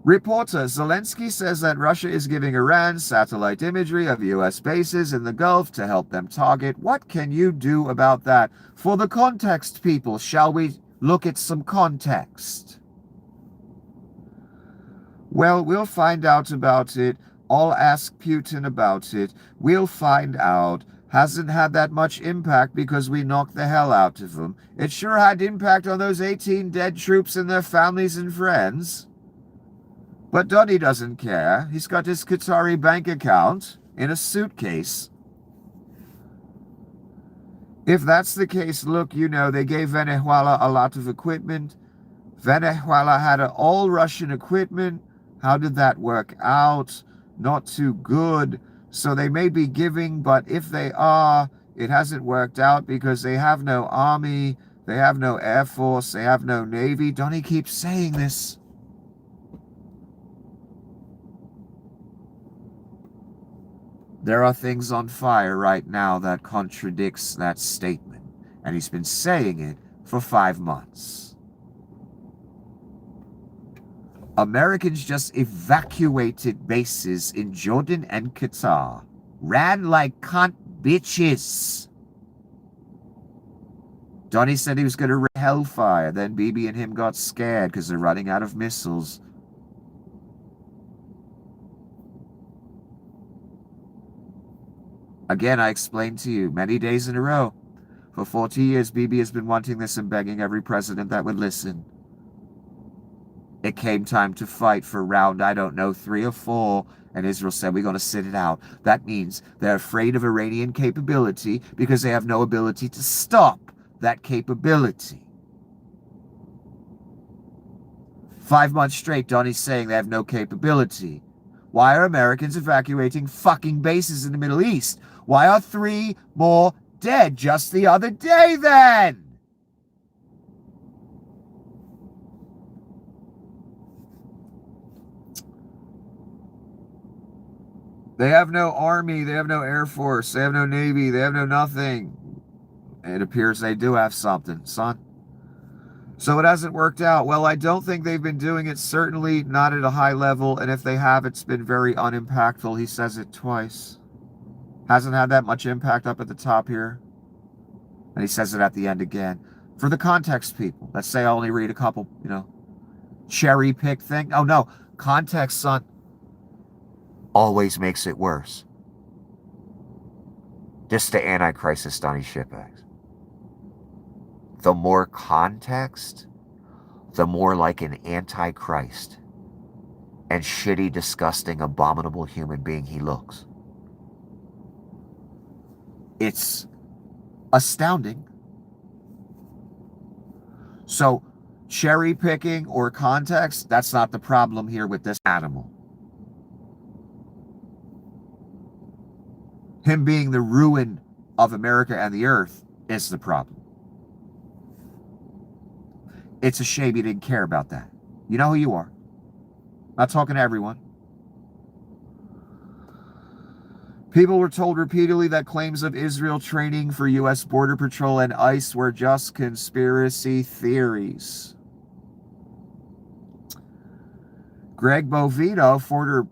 Reporter, Zelensky says that Russia is giving Iran satellite imagery of U.S. bases in the Gulf to help them target. What can you do about that? For the context, people, shall we look at some context? Well, we'll find out about it. I'll ask Putin about it. We'll find out. Hasn't had that much impact because we knocked the hell out of them. It sure had impact on those 18 dead troops and their families and friends. But Donnie doesn't care. He's got his Qatari bank account in a suitcase. If that's the case, look, you know, they gave Venezuela a lot of equipment. Venezuela had all Russian equipment. How did that work out? Not too good. So they may be giving, but if they are, it hasn't worked out because they have no army, they have no air force, they have no navy. Donnie keeps saying this. There are things on fire right now that contradicts that statement, and he's been saying it for 5 months. Americans just evacuated bases in Jordan and Qatar. Ran like cunt bitches. Donnie said he was going to rain hellfire. Then BB and him got scared because they're running out of missiles. Again, I explained to you many days in a row. For 40 years, BB has been wanting this and begging every president that would listen. It came time to fight for round, I don't know, 3 or 4, and Israel said, we're going to sit it out. That means they're afraid of Iranian capability because they have no ability to stop that capability. 5 months straight, Donnie's saying they have no capability. Why are Americans evacuating fucking bases in the Middle East? Why are 3 more dead just the other day then? They have no army, they have no air force, they have no navy, they have no nothing. It appears they do have something, son. So it hasn't worked out. Well, I don't think they've been doing it, certainly not at a high level, and if they have, it's been very unimpactful. He says it twice. Hasn't had that much impact up at the top here. And he says it at the end again. For the context people, let's say I only read a couple, cherry pick thing. Oh no, context, son, always makes it worse. Just the anti-crisis Donnie shitbags. The more context, the more like an anti-Christ and shitty, disgusting, abominable human being he looks. It's astounding. So, cherry picking or context, that's not the problem here with this animal. Him being the ruin of America and the earth is the problem. It's a shame you didn't care about that. You know who you are. Not talking to everyone. People were told repeatedly that claims of Israel training for U.S. Border Patrol and ICE were just conspiracy theories. Greg Bovino,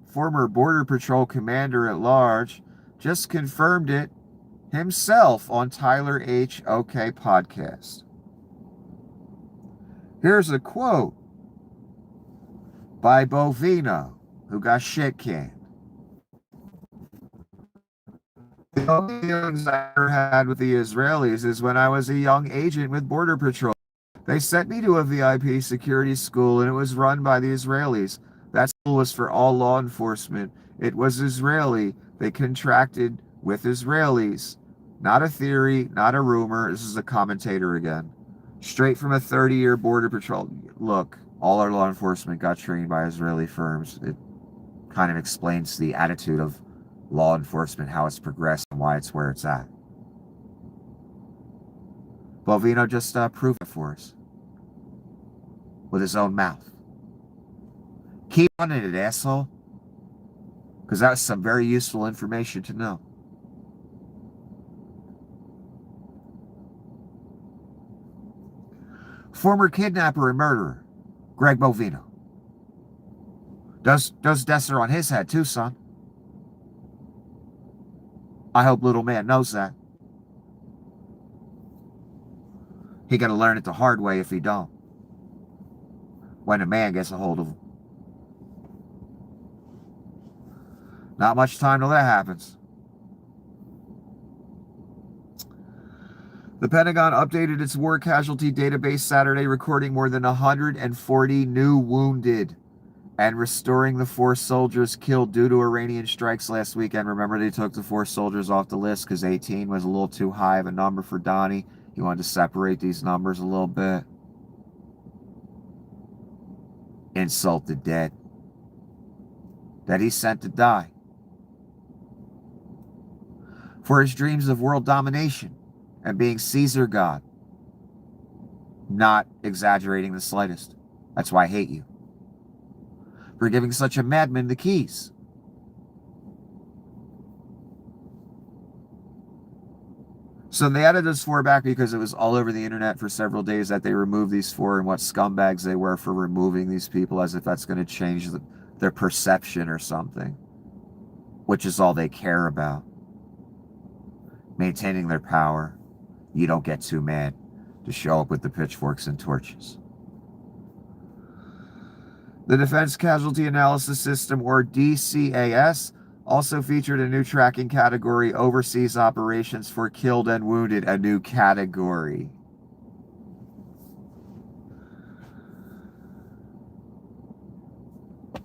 former Border Patrol commander at large, just confirmed it himself on Tyler H. OK podcast. Here's a quote by Bovino, who got shit canned. The only dealings I ever had with the Israelis is when I was a young agent with Border Patrol. They sent me to a VIP security school and it was run by the Israelis. That school was for all law enforcement. It was Israeli. They contracted with Israelis. Not a theory, not a rumor. This is a commentator again. Straight from a 30-year Border Patrol. Look, all our law enforcement got trained by Israeli firms. It kind of explains the attitude of law enforcement, how it's progressed, and why it's where it's at. Bovino just proved it for us with his own mouth. Keep on it, asshole. Because that was some very useful information to know. Former kidnapper and murderer, Greg Bovino. Does Dessner on his head too, son. I hope little man knows that. He gotta learn it the hard way if he don't. When a man gets a hold of him. Not much time till that happens. The Pentagon updated its war casualty database Saturday, recording more than 140 new wounded and restoring the 4 soldiers killed due to Iranian strikes last weekend. Remember, they took the 4 soldiers off the list because 18 was a little too high of a number for Donnie. He wanted to separate these numbers a little bit. Insult the dead that he sent to die for his dreams of world domination and being Caesar God. Not exaggerating the slightest. That's why I hate you. For giving such a madman the keys. So they added those 4 back because it was all over the internet for several days that they removed these 4 and what scumbags they were for removing these people, as if that's going to change their perception or something. Which is all they care about. Maintaining their power. You don't get too mad to show up with the pitchforks and torches. The Defense Casualty Analysis System, or DCAS, also featured a new tracking category, overseas operations for killed and wounded, a new category.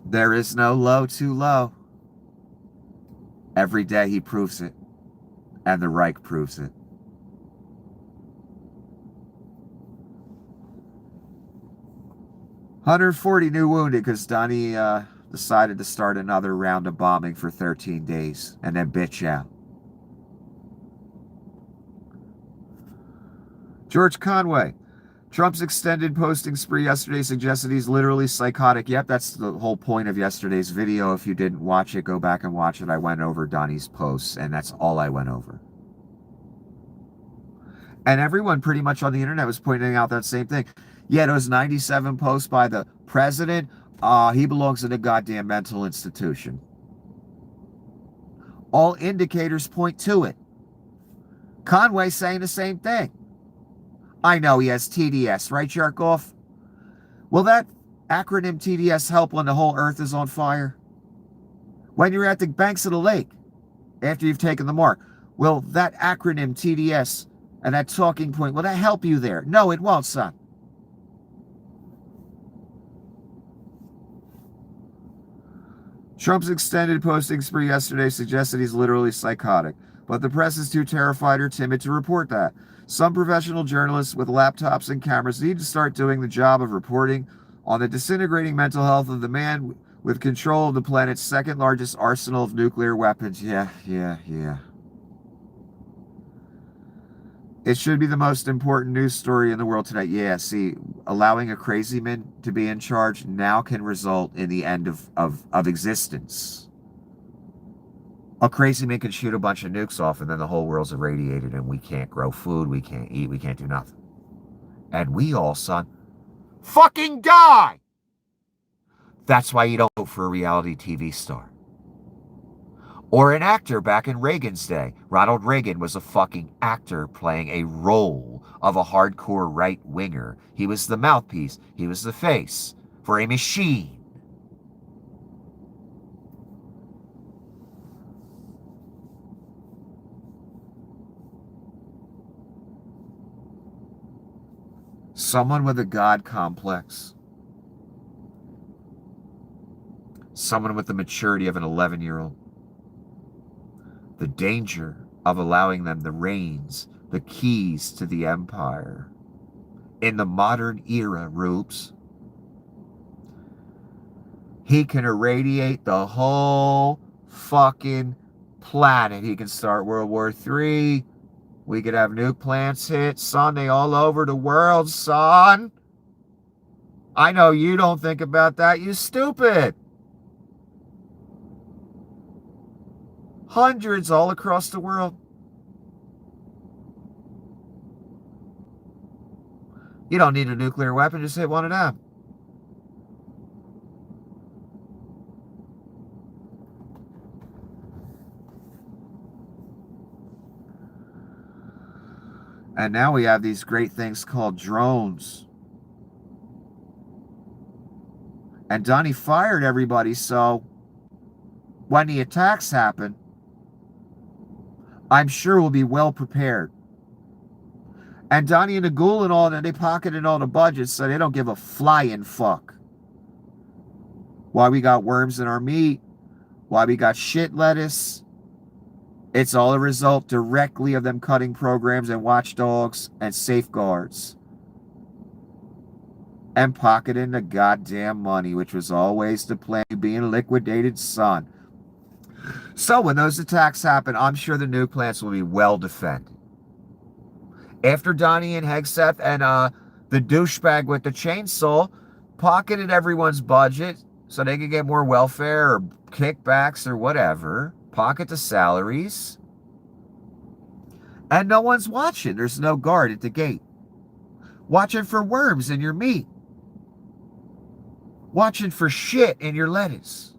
There is no low too low. Every day he proves it, and the Reich proves it. 140 new wounded because Donnie decided to start another round of bombing for 13 days and then bitch out. George Conway. Trump's extended posting spree yesterday suggested he's literally psychotic. Yep, that's the whole point of yesterday's video. If you didn't watch it, go back and watch it. I went over Donnie's posts, and that's all I went over. And everyone pretty much on the internet was pointing out that same thing. Yeah, those 97 posts by the president, he belongs in a goddamn mental institution. All indicators point to it. Conway saying the same thing. I know he has TDS, right, Jerkoff? Will that acronym TDS help when the whole earth is on fire? When you're at the banks of the lake, after you've taken the mark, will that acronym TDS and that talking point, will that help you there? No, it won't, son. Trump's extended posting spree yesterday suggested he's literally psychotic, but the press is too terrified or timid to report that. Some professional journalists with laptops and cameras need to start doing the job of reporting on the disintegrating mental health of the man with control of the planet's second largest arsenal of nuclear weapons. Yeah. It should be the most important news story in the world today. Yeah, see, allowing a crazy man to be in charge now can result in the end of existence. A crazy man can shoot a bunch of nukes off and then the whole world's irradiated and we can't grow food, we can't eat, we can't do nothing. And we all, son, fucking die! That's why you don't vote for a reality TV star. Or an actor back in Reagan's day. Ronald Reagan was a fucking actor playing a role of a hardcore right-winger. He was the mouthpiece. He was the face for a machine. Someone with a God complex. Someone with the maturity of an 11-year-old. The danger of allowing them the reins, the keys to the empire. In the modern era, Rubes, he can irradiate the whole fucking planet. He can start World War III. We could have nuke plants hit, son. They all over the world, son. I know you don't think about that, you stupid. Hundreds all across the world. You don't need a nuclear weapon, just hit one of them. And now we have these great things called drones. And Donnie fired everybody, so when the attacks happen, I'm sure we'll be well prepared. And Donnie and the Ghoul and all that, they pocketed all the budgets, so they don't give a flying fuck. Why we got worms in our meat, why we got shit lettuce. It's all a result directly of them cutting programs and watchdogs and safeguards. And pocketing the goddamn money, which was always the plan, being liquidated, son. So when those attacks happen, I'm sure the nuke plants will be well defended. After Donnie and Hegseth and the douchebag with the chainsaw pocketed everyone's budget so they could get more welfare or kickbacks or whatever, pocket the salaries, and no one's watching. There's no guard at the gate. Watching for worms in your meat. Watching for shit in your lettuce.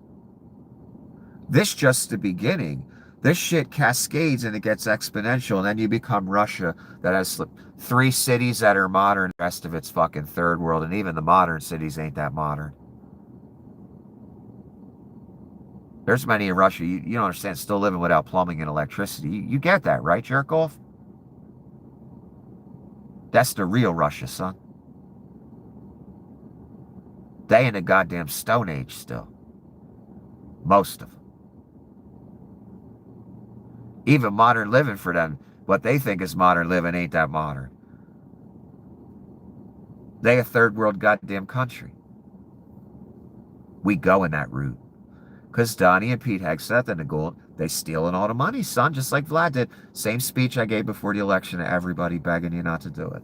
This just the beginning. This shit cascades and it gets exponential, and then you become Russia that has 3 cities that are modern, the rest of it's fucking third world, and even the modern cities ain't that modern. There's many in Russia, you don't understand, still living without plumbing and electricity. You get that, right, Jerkoff? That's the real Russia, son. They in the goddamn Stone Age still. Most of them. Even modern living for them, what they think is modern living ain't that modern. They a third world goddamn country. We go in that route. Because Donnie and Pete Hegseth and the Gould, they stealing all the money, son, just like Vlad did. Same speech I gave before the election to everybody begging you not to do it.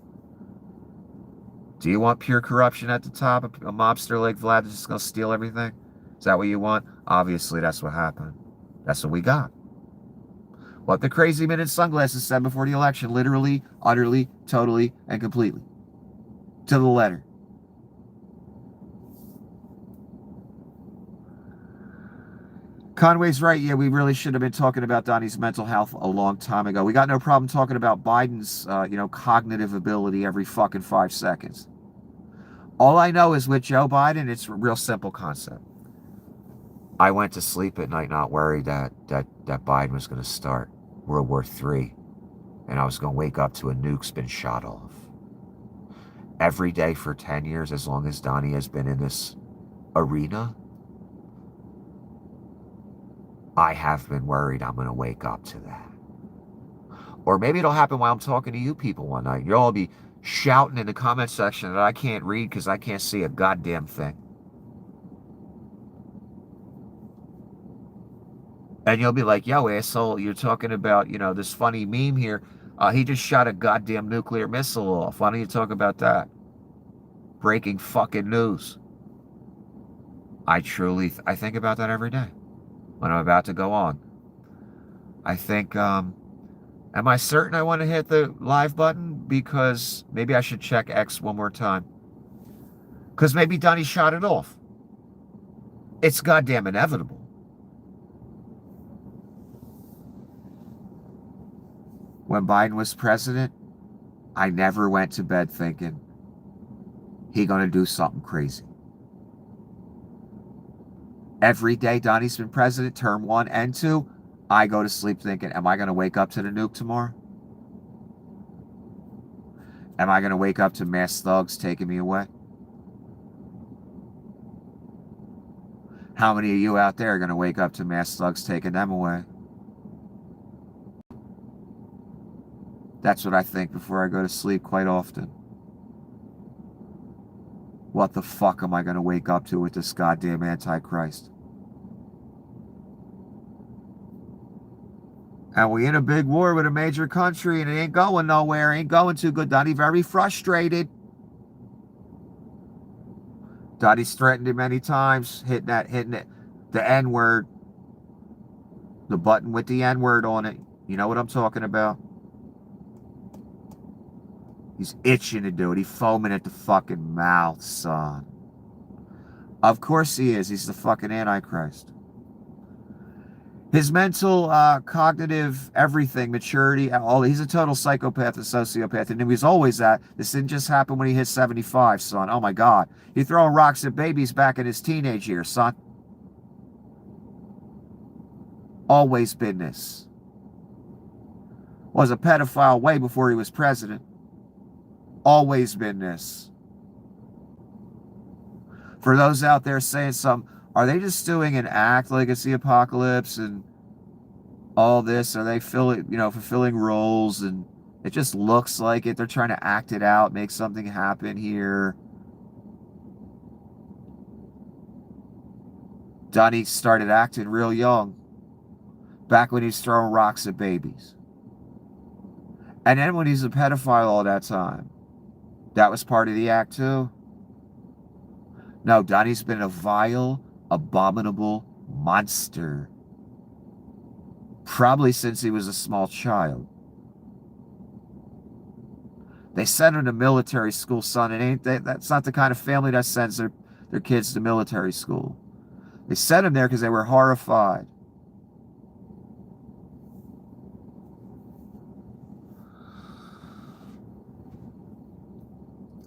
Do you want pure corruption at the top? A mobster like Vlad is just going to steal everything? Is that what you want? Obviously, that's what happened. That's what we got. What the crazy man in sunglasses said before the election, literally, utterly, totally, and completely. To the letter. Conway's right. Yeah, we really should have been talking about Donnie's mental health a long time ago. We got no problem talking about Biden's, cognitive ability every fucking 5 seconds. All I know is with Joe Biden, it's a real simple concept. I went to sleep at night not worried that Biden was going to start World War III, and I was going to wake up to a nuke's been shot off. Every day for 10 years, as long as Donnie has been in this arena, I have been worried I'm going to wake up to that. Or maybe it'll happen while I'm talking to you people one night. You'll all be shouting in the comment section that I can't read because I can't see a goddamn thing. And you'll be like, yo, asshole, you're talking about, this funny meme here. He just shot a goddamn nuclear missile off. Why don't you talk about that? Breaking fucking news. I think about that every day when I'm about to go on. I think, am I certain I want to hit the live button? Because maybe I should check X one more time. Because maybe Donnie shot it off. It's goddamn inevitable. When Biden was president, I never went to bed thinking he gonna do something crazy. Every day Donnie's been president, term 1 and 2, I go to sleep thinking, am I gonna wake up to the nuke tomorrow? Am I gonna wake up to mass thugs taking me away? How many of you out there are gonna wake up to mass thugs taking them away? That's what I think before I go to sleep quite often. What the fuck am I going to wake up to with this goddamn Antichrist? And we in a big war with a major country and it ain't going nowhere, ain't going too good. Donnie very frustrated. Donnie's threatened him many times, hitting it, the N-word. The button with the N-word on it. You know what I'm talking about? He's itching to do it. He's foaming at the fucking mouth, son. Of course he is. He's the fucking Antichrist. His mental, cognitive, everything, maturity, he's a total psychopath and sociopath. And he was always that. This didn't just happen when he hit 75, son. Oh my God. He's throwing rocks at babies back in his teenage years, son. Always been this. Was a pedophile way before he was president. Always been this. For those out there saying are they just doing an act like it's the apocalypse and all this? Are they fulfilling roles and it just looks like it? They're trying to act it out, make something happen here. Donnie started acting real young, back when he was throwing rocks at babies. And then when he's a pedophile all that time, that was part of the act too. No, Donnie's been a vile, abominable monster. Probably since he was a small child. They sent him to military school, son. That's not the kind of family that sends their kids to military school. They sent him there because they were horrified.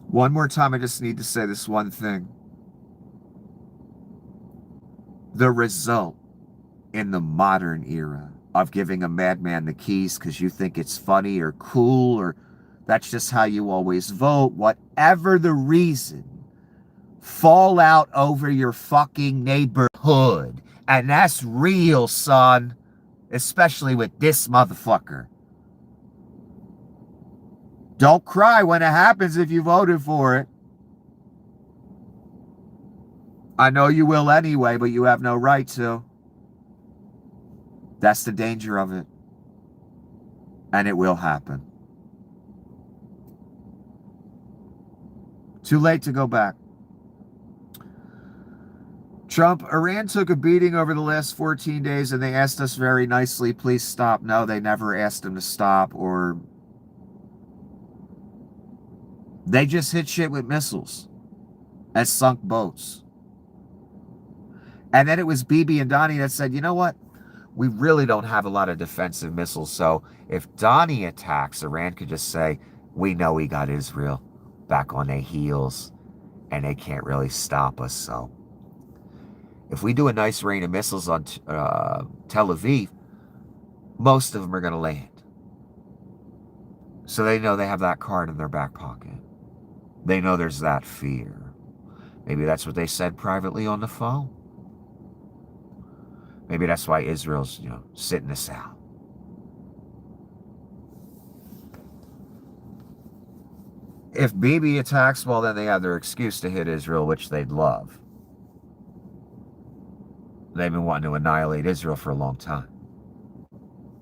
One more time, I just need to say this one thing. The result in the modern era of giving a madman the keys because you think it's funny or cool or that's just how you always vote, whatever the reason, fall out over your fucking neighborhood. And that's real, son. Especially with this motherfucker. Don't cry when it happens if you voted for it. I know you will anyway, but you have no right to. That's the danger of it. And it will happen. Too late to go back. Trump, Iran took a beating over the last 14 days and they asked us very nicely, please stop. No, they never asked them to stop, or they just hit shit with missiles and sunk boats. And then it was Bibi and Donnie that said, you know what? We really don't have a lot of defensive missiles. So if Donnie attacks, Iran could just say, we know we got Israel back on their heels and they can't really stop us. So if we do a nice rain of missiles on Tel Aviv, most of them are going to land. So they know they have that card in their back pocket. They know there's that fear. Maybe that's what they said privately on the phone. Maybe that's why Israel's, sitting this out. If Bibi attacks, well, then they have their excuse to hit Israel, which they'd love. They've been wanting to annihilate Israel for a long time.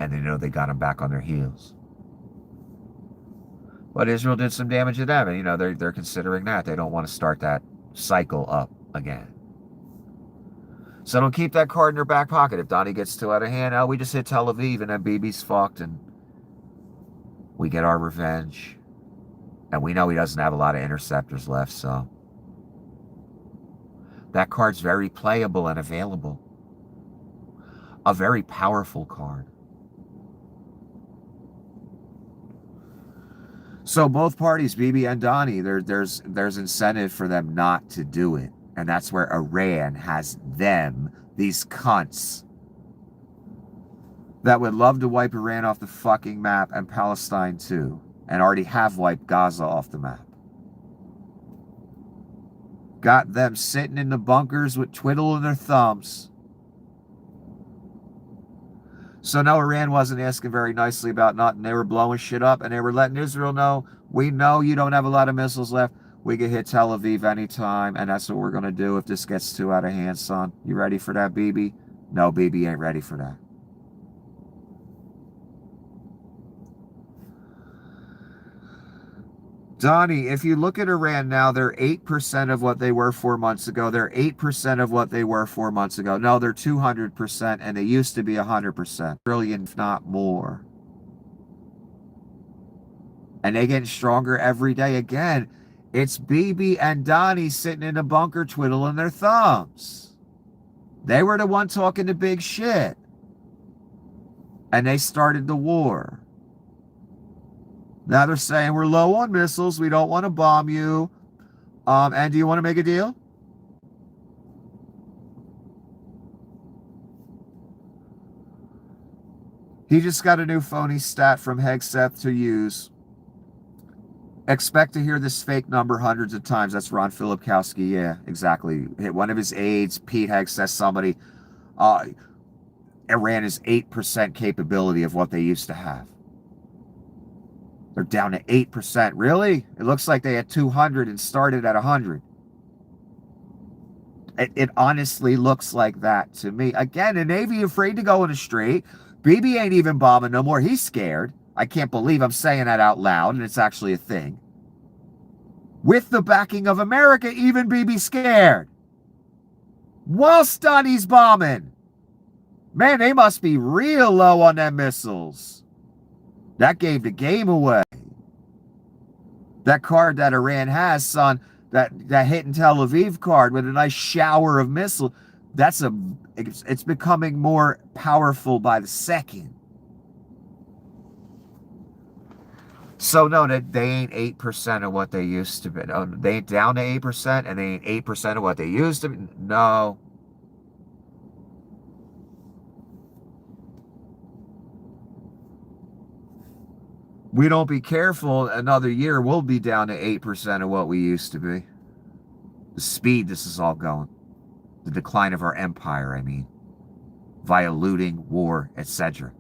And they know they got them back on their heels. But Israel did some damage to them, and, they're considering that. They don't want to start that cycle up again. So don't keep that card in their back pocket. If Donnie gets too out of hand, we just hit Tel Aviv and then Bibi's fucked and we get our revenge. And we know he doesn't have a lot of interceptors left, so that card's very playable and available. A very powerful card. So both parties, Bibi and Donnie, there's incentive for them not to do it. And that's where Iran has them, these cunts, that would love to wipe Iran off the fucking map and Palestine too, and already have wiped Gaza off the map. Got them sitting in the bunkers with twiddling their thumbs. So no, Iran wasn't asking very nicely about nothing. They were blowing shit up and they were letting Israel know, we know you don't have a lot of missiles left. We can hit Tel Aviv anytime, and that's what we're going to do if this gets too out of hand, son. You ready for that, Bibi? No, Bibi ain't ready for that. Donnie, if you look at Iran now, they're 8% of what they were 4 months ago. They're 8% of what they were 4 months ago. No, they're 200%, and they used to be 100%. Trillion, if not more. And they getting stronger every day. Again, it's Bibi and Donnie sitting in a bunker twiddling their thumbs. They were the one talking the big shit. And they started the war. Now they're saying, we're low on missiles. We don't want to bomb you. And do you want to make a deal? He just got a new phony stat from Hegseth to use. Expect to hear this fake number hundreds of times. That's Ron Filipkowski. Yeah, exactly. One of his aides, Pete Hegseth, somebody. Iran is 8% capability of what they used to have. They're down to 8%. Really? It looks like they had 200 and started at 100. It honestly looks like that to me. Again, the Navy afraid to go in the street. Bibi ain't even bombing no more. He's scared. I can't believe I'm saying that out loud, and it's actually a thing. With the backing of America, even Bibi's scared. Whilst Donnie's bombing. Man, they must be real low on them missiles. That gave the game away. That card that Iran has, son, that hitting Tel Aviv card with a nice shower of missiles, it's becoming more powerful by the second. So no, they ain't 8% of what they used to be. No, they ain't down to 8%, and they ain't 8% of what they used to be. No. We don't be careful, another year we'll be down to 8% of what we used to be. The speed this is all going. The decline of our empire, I mean. Via looting, war, etc.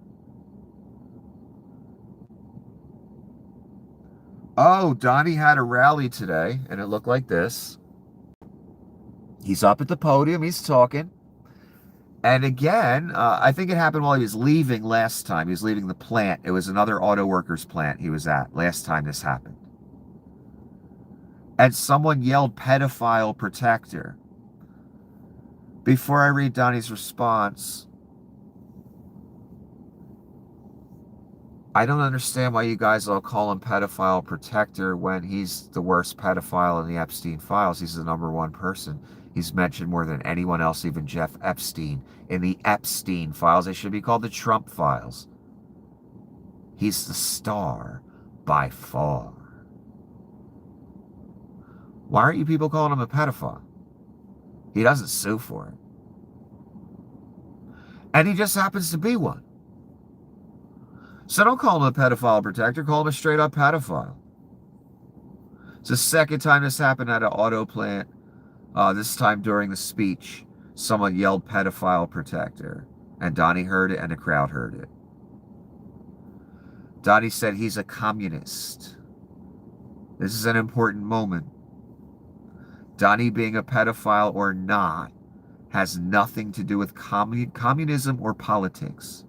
Oh, Donnie had a rally today, and it looked like this. He's up at the podium, he's talking. And again, I think it happened while he was leaving last time. He was leaving the plant. It was another auto workers plant he was at last time this happened. And someone yelled pedophile protector. Before I read Donnie's response, I don't understand why you guys all call him pedophile protector when he's the worst pedophile in the Epstein files. He's the #1 person. He's mentioned more than anyone else, even Jeff Epstein. In the Epstein files, they should be called the Trump files. He's the star by far. Why aren't you people calling him a pedophile? He doesn't sue for it. And he just happens to be one. So don't call him a pedophile protector. Call him a straight up pedophile. It's the second time this happened at an auto plant. This time during the speech, someone yelled pedophile protector. And Donnie heard it and the crowd heard it. Donnie said he's a communist. This is an important moment. Donnie being a pedophile or not has nothing to do with communism or politics.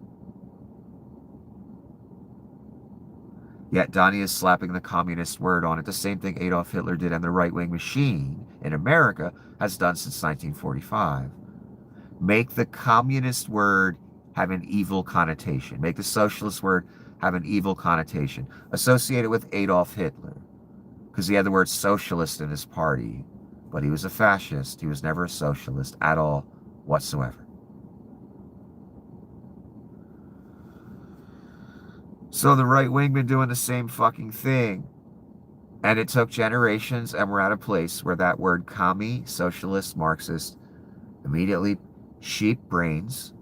Yet Donnie is slapping the communist word on it, the same thing Adolf Hitler did and the right-wing machine in America has done since 1945. Make the communist word have an evil connotation. Make the socialist word have an evil connotation. Associate it with Adolf Hitler, because he had the word socialist in his party, but he was a fascist. He was never a socialist at all whatsoever. So the right wing been doing the same fucking thing. And it took generations, and we're at a place where that word commie, socialist, Marxist, immediately sheep brains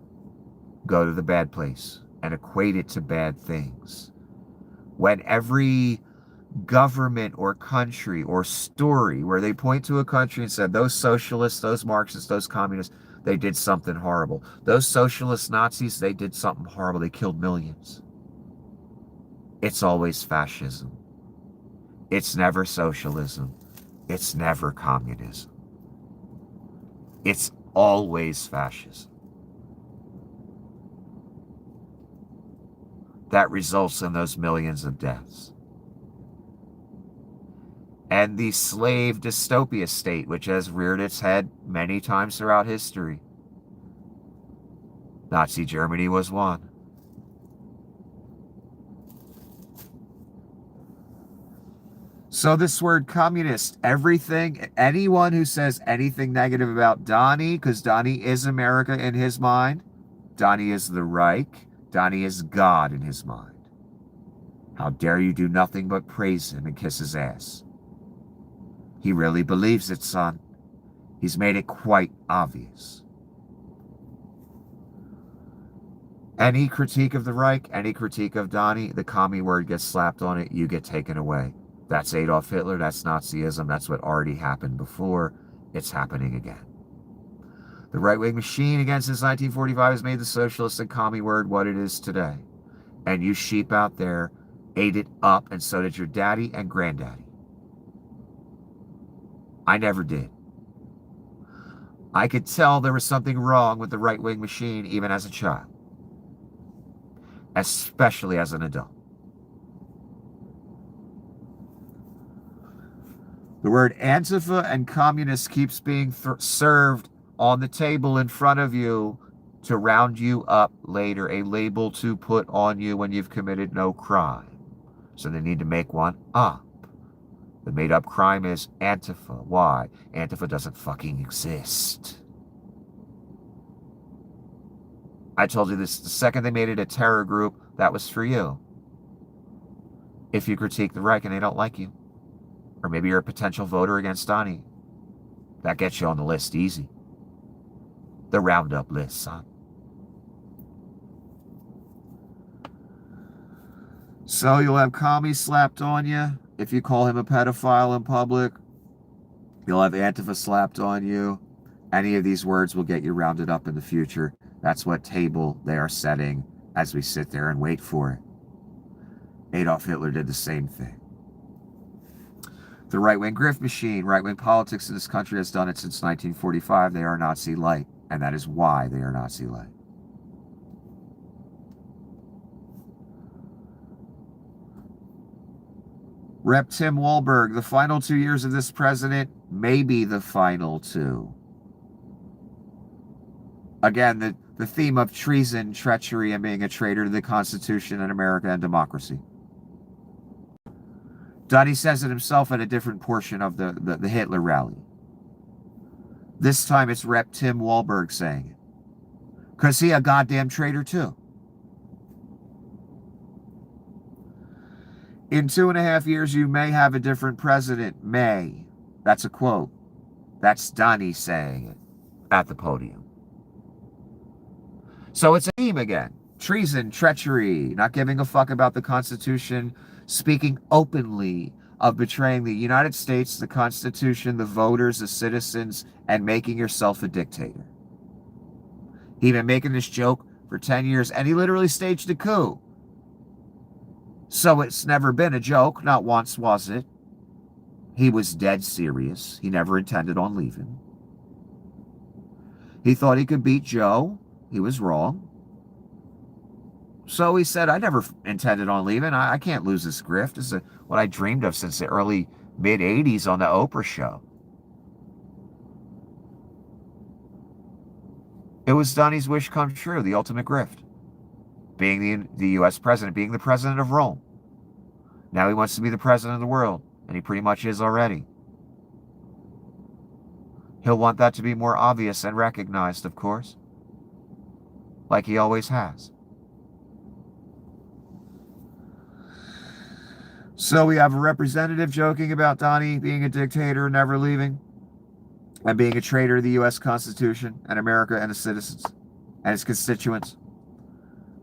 go to the bad place and equate it to bad things. When every government or country or story where they point to a country and said, those socialists, those Marxists, those communists, they did something horrible. Those socialist Nazis, they did something horrible. They killed millions. It's always fascism. It's never socialism. It's never communism. It's always fascism. That results in those millions of deaths. And the slave dystopia state, which has reared its head many times throughout history. Nazi Germany was one. So this word communist, everything, anyone who says anything negative about Donnie, because Donnie is America in his mind, Donnie is the Reich, Donnie is God in his mind. How dare you do nothing but praise him and kiss his ass. He really believes it, son. He's made it quite obvious. Any critique of the Reich, any critique of Donnie, the commie word gets slapped on it, you get taken away. That's Adolf Hitler, that's Nazism, that's what already happened before. It's happening again. The right-wing machine again since 1945 has made the socialist and commie word what it is today. And you sheep out there ate it up, and so did your daddy and granddaddy. I never did. I could tell there was something wrong with the right-wing machine even as a child. Especially as an adult. The word Antifa and communist keeps being served on the table in front of you to round you up later, a label to put on you when you've committed no crime. So they need to make one up. The made-up crime is Antifa. Why? Antifa doesn't fucking exist. I told you this the second they made it a terror group, that was for you. If you critique the Reich and they don't like you. Or maybe you're a potential voter against Donnie. That gets you on the list easy. The roundup list, son. So you'll have commie slapped on you if you call him a pedophile in public. You'll have Antifa slapped on you. Any of these words will get you rounded up in the future. That's what table they are setting as we sit there and wait for it. Adolf Hitler did the same thing. The right-wing grift machine, right-wing politics in this country has done it since 1945. They are Nazi light, and that is why they are Nazi light. Rep. Tim Walberg, the final 2 years of this president may be the final 2. Again, the theme of treason, treachery, and being a traitor to the Constitution and America and democracy. Donnie says it himself at a different portion of the Hitler rally. This time it's Rep. Tim Walberg saying it. Because he a goddamn traitor too. In 2.5 years, you may have a different president. May. That's a quote. That's Donnie saying it at the podium. So it's a theme again. Treason, treachery, not giving a fuck about the Constitution, speaking openly of betraying the United States, the Constitution, the voters, the citizens, and making yourself a dictator. He's been making this joke for 10 years, and he literally staged a coup. So it's never been a joke. Not once was it. He was dead serious. He never intended on leaving. He thought he could beat Joe. He was wrong. So he said, I never intended on leaving. I can't lose this grift. This is what I dreamed of since the early, mid-'80s on the Oprah show. It was Donnie's wish come true, the ultimate grift. Being the U.S. president, being the president of Rome. Now he wants to be the president of the world, and he pretty much is already. He'll want that to be more obvious and recognized, of course, like he always has. So we have a representative joking about Donnie being a dictator, never leaving, and being a traitor to the U.S. Constitution and America and the citizens and its constituents.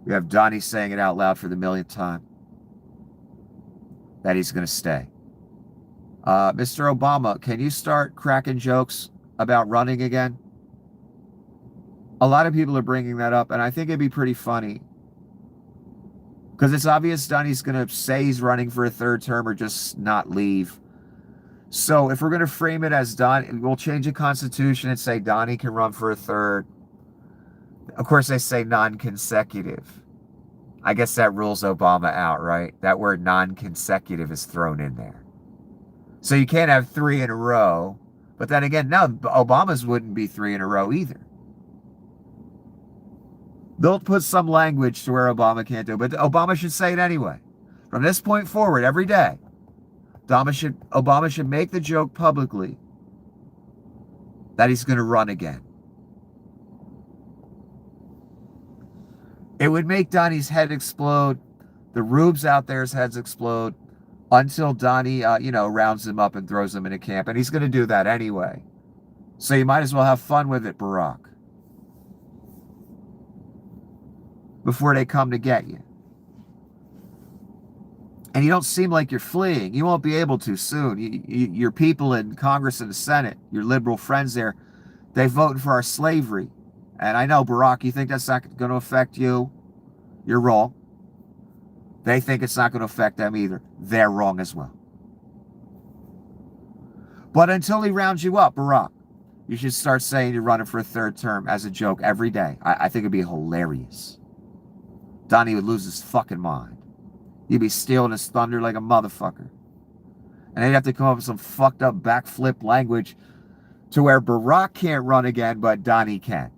We have Donnie saying it out loud for the millionth time that he's going to stay. Mr. Obama, can you start cracking jokes about running again? A lot of people are bringing that up, and I think it'd be pretty funny. Because it's obvious Donnie's going to say he's running for a third term or just not leave. So if we're going to frame it as Donnie, we'll change the Constitution and say Donnie can run for a third. Of course, they say non-consecutive. I guess that rules Obama out, right? That word non-consecutive is thrown in there. So you can't have 3 in a row. But then again, no, Obama's wouldn't be 3 in a row either. They'll put some language to where Obama can't do it, but Obama should say it anyway. From this point forward, every day, Obama should make the joke publicly that he's going to run again. It would make Donnie's head explode, the rubes out there's heads explode, until Donnie, rounds him up and throws him in a camp. And he's going to do that anyway. So you might as well have fun with it, Barack, before they come to get you. And you don't seem like you're fleeing. You won't be able to soon. Your people in Congress and the Senate, your liberal friends there, they voted for our slavery. And I know, Barack, you think that's not going to affect you? You're wrong. They think it's not going to affect them either. They're wrong as well. But until he rounds you up, Barack, you should start saying you're running for a third term as a joke every day. I think it'd be hilarious. Donnie would lose his fucking mind. You'd be stealing his thunder like a motherfucker. And they'd have to come up with some fucked up backflip language to where Barack can't run again, but Donnie can.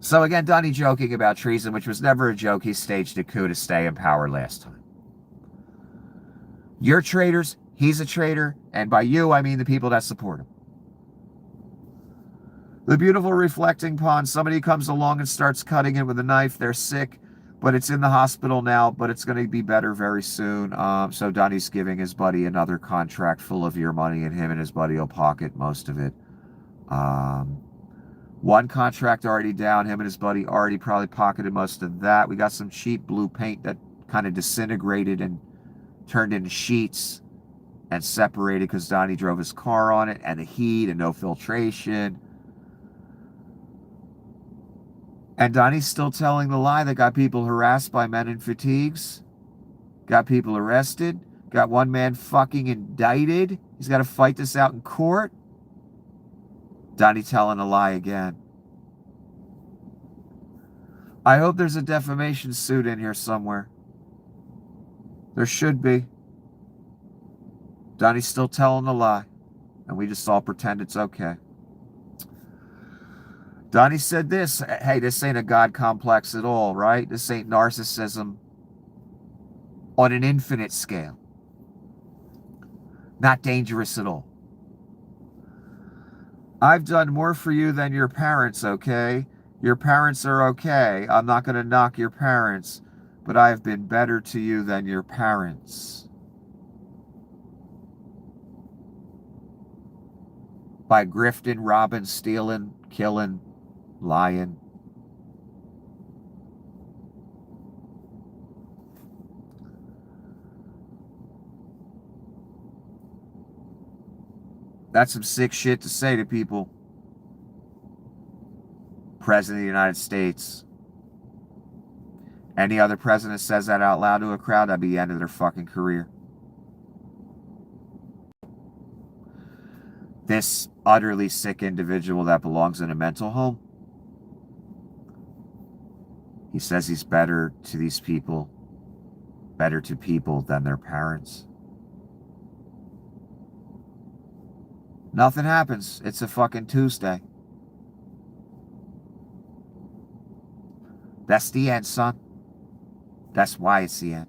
So again, Donnie joking about treason, which was never a joke. He staged a coup to stay in power last time. You're traitors, he's a traitor, and by you, I mean the people that support him. The beautiful reflecting pond, somebody comes along and starts cutting it with a knife. They're sick, but it's in the hospital now, but it's going to be better very soon. So Donnie's giving his buddy another contract full of your money, and him and his buddy will pocket most of it. One contract already down. Him and his buddy already probably pocketed most of that. We got some cheap blue paint that kind of disintegrated and turned into sheets and separated because Donnie drove his car on it, and the heat and no filtration. And Donnie's still telling the lie that got people harassed by men in fatigues. Got people arrested. Got one man fucking indicted. He's got to fight this out in court. Donnie telling a lie again. I hope there's a defamation suit in here somewhere. There should be. Donnie's still telling a lie, and we just all pretend it's okay. Donnie said this. Hey, this ain't a God complex at all, right? This ain't narcissism on an infinite scale. Not dangerous at all. I've done more for you than your parents, okay? Your parents are okay. I'm not going to knock your parents, but I have been better to you than your parents. By grifting, robbing, stealing, killing, lying. That's some sick shit to say to people. President of the United States. Any other president says that out loud to a crowd, that'd be the end of their fucking career. This utterly sick individual that belongs in a mental home, he says he's better to these people, better to people than their parents. Nothing happens. It's a fucking Tuesday. That's the end, son. That's why it's the end.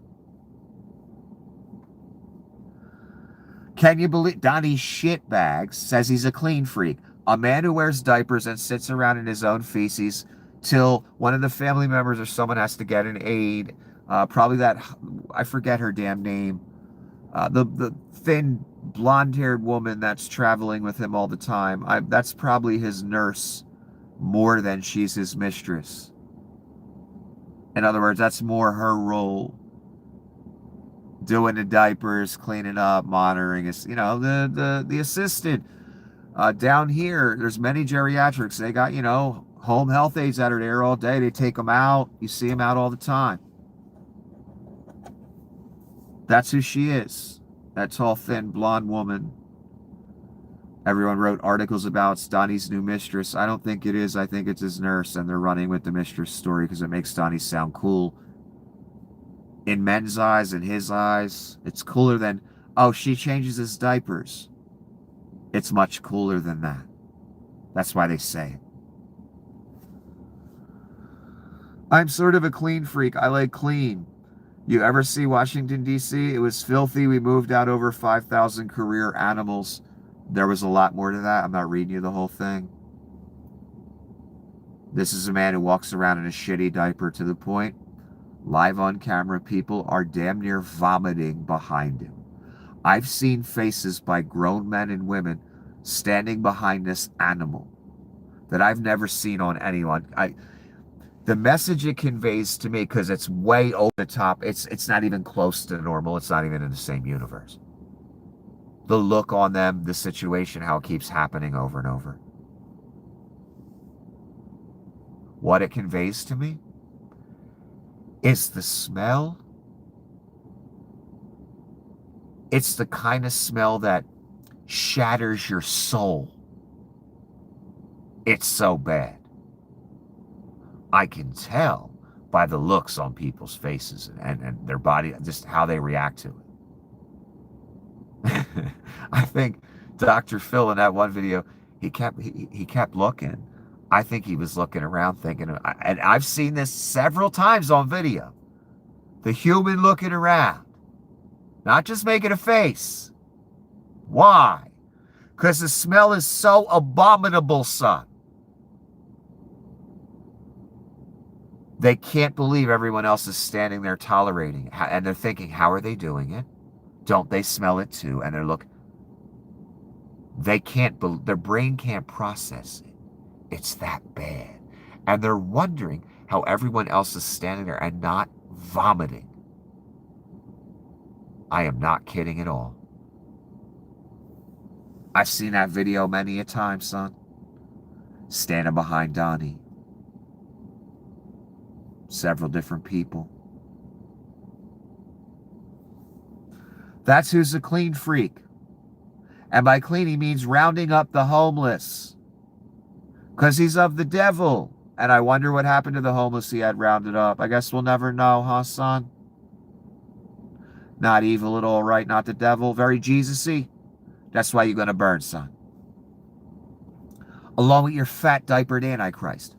Can you believe Donnie Shitbags says he's a clean freak? A man who wears diapers and sits around in his own feces till one of the family members or someone has to get an aid. Probably that, I forget her damn name. The thin blonde-haired woman that's traveling with him all the time. That's probably his nurse more than she's his mistress. In other words, that's more her role. Doing the diapers, cleaning up, monitoring, the assistant. Down here, there's many geriatrics. They got, home health aides that are there all day. They take them out. You see them out all the time. That's who she is. That tall, thin, blonde woman. Everyone wrote articles about it's Donnie's new mistress. I don't think it is. I think it's his nurse, and they're running with the mistress story because it makes Donnie sound cool. In men's eyes, in his eyes, it's cooler than, oh, she changes his diapers. It's much cooler than that. That's why they say it. I'm sort of a clean freak. I like clean. You ever see Washington, D.C.? It was filthy. We moved out over 5,000 career animals. There was a lot more to that. I'm not reading you the whole thing. This is a man who walks around in a shitty diaper to the point, live on camera, people are damn near vomiting behind him. I've seen faces by grown men and women standing behind this animal that I've never seen on anyone. The message it conveys to me, because it's way over the top, it's not even close to normal. It's not even in the same universe. The look on them, the situation, how it keeps happening over and over. What it conveys to me is the smell. It's the kind of smell that shatters your soul. It's so bad. I can tell by the looks on people's faces and their body, just how they react to it. I think Dr. Phil in that one video, he kept looking. I think he was looking around thinking, and I've seen this several times on video. The human looking around, not just making a face. Why? Because the smell is so abominable, son. They can't believe everyone else is standing there tolerating it. And they're thinking, how are they doing it? Don't they smell it too? And they can't, their brain can't process it. It's that bad. And they're wondering how everyone else is standing there and not vomiting. I am not kidding at all. I've seen that video many a time, son. Standing behind Donnie. Several different people. That's who's a clean freak. And by clean, he means rounding up the homeless. Because he's of the devil. And I wonder what happened to the homeless he had rounded up. I guess we'll never know, huh, son? Not evil at all, right? Not the devil. Very Jesus-y. That's why you're going to burn, son. Along with your fat, diapered Antichrist.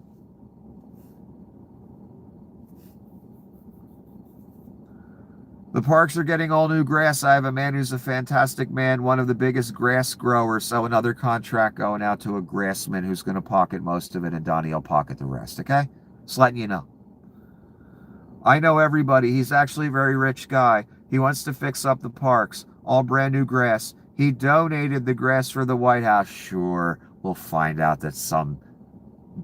The parks are getting all new grass. I have a man who's a fantastic man, one of the biggest grass growers. So another contract going out to a grassman who's going to pocket most of it, and Donnie will pocket the rest, okay? Just letting you know. I know everybody. He's actually a very rich guy. He wants to fix up the parks. All brand new grass. He donated the grass for the White House. Sure, we'll find out that some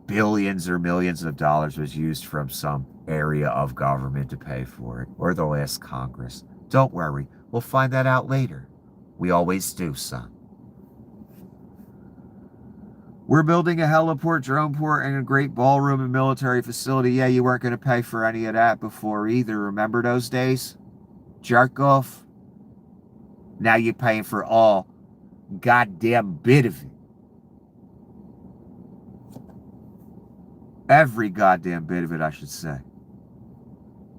billions or millions of dollars was used from some area of government to pay for it, or the last Congress. Don't worry, we'll find that out later. We always do, son. We're building a heliport, drone port, and a great ballroom and military facility. Yeah, you weren't going to pay for any of that before either. Remember those days? Jerk off. Now you're paying for all goddamn bit of it. Every goddamn bit of it, I should say.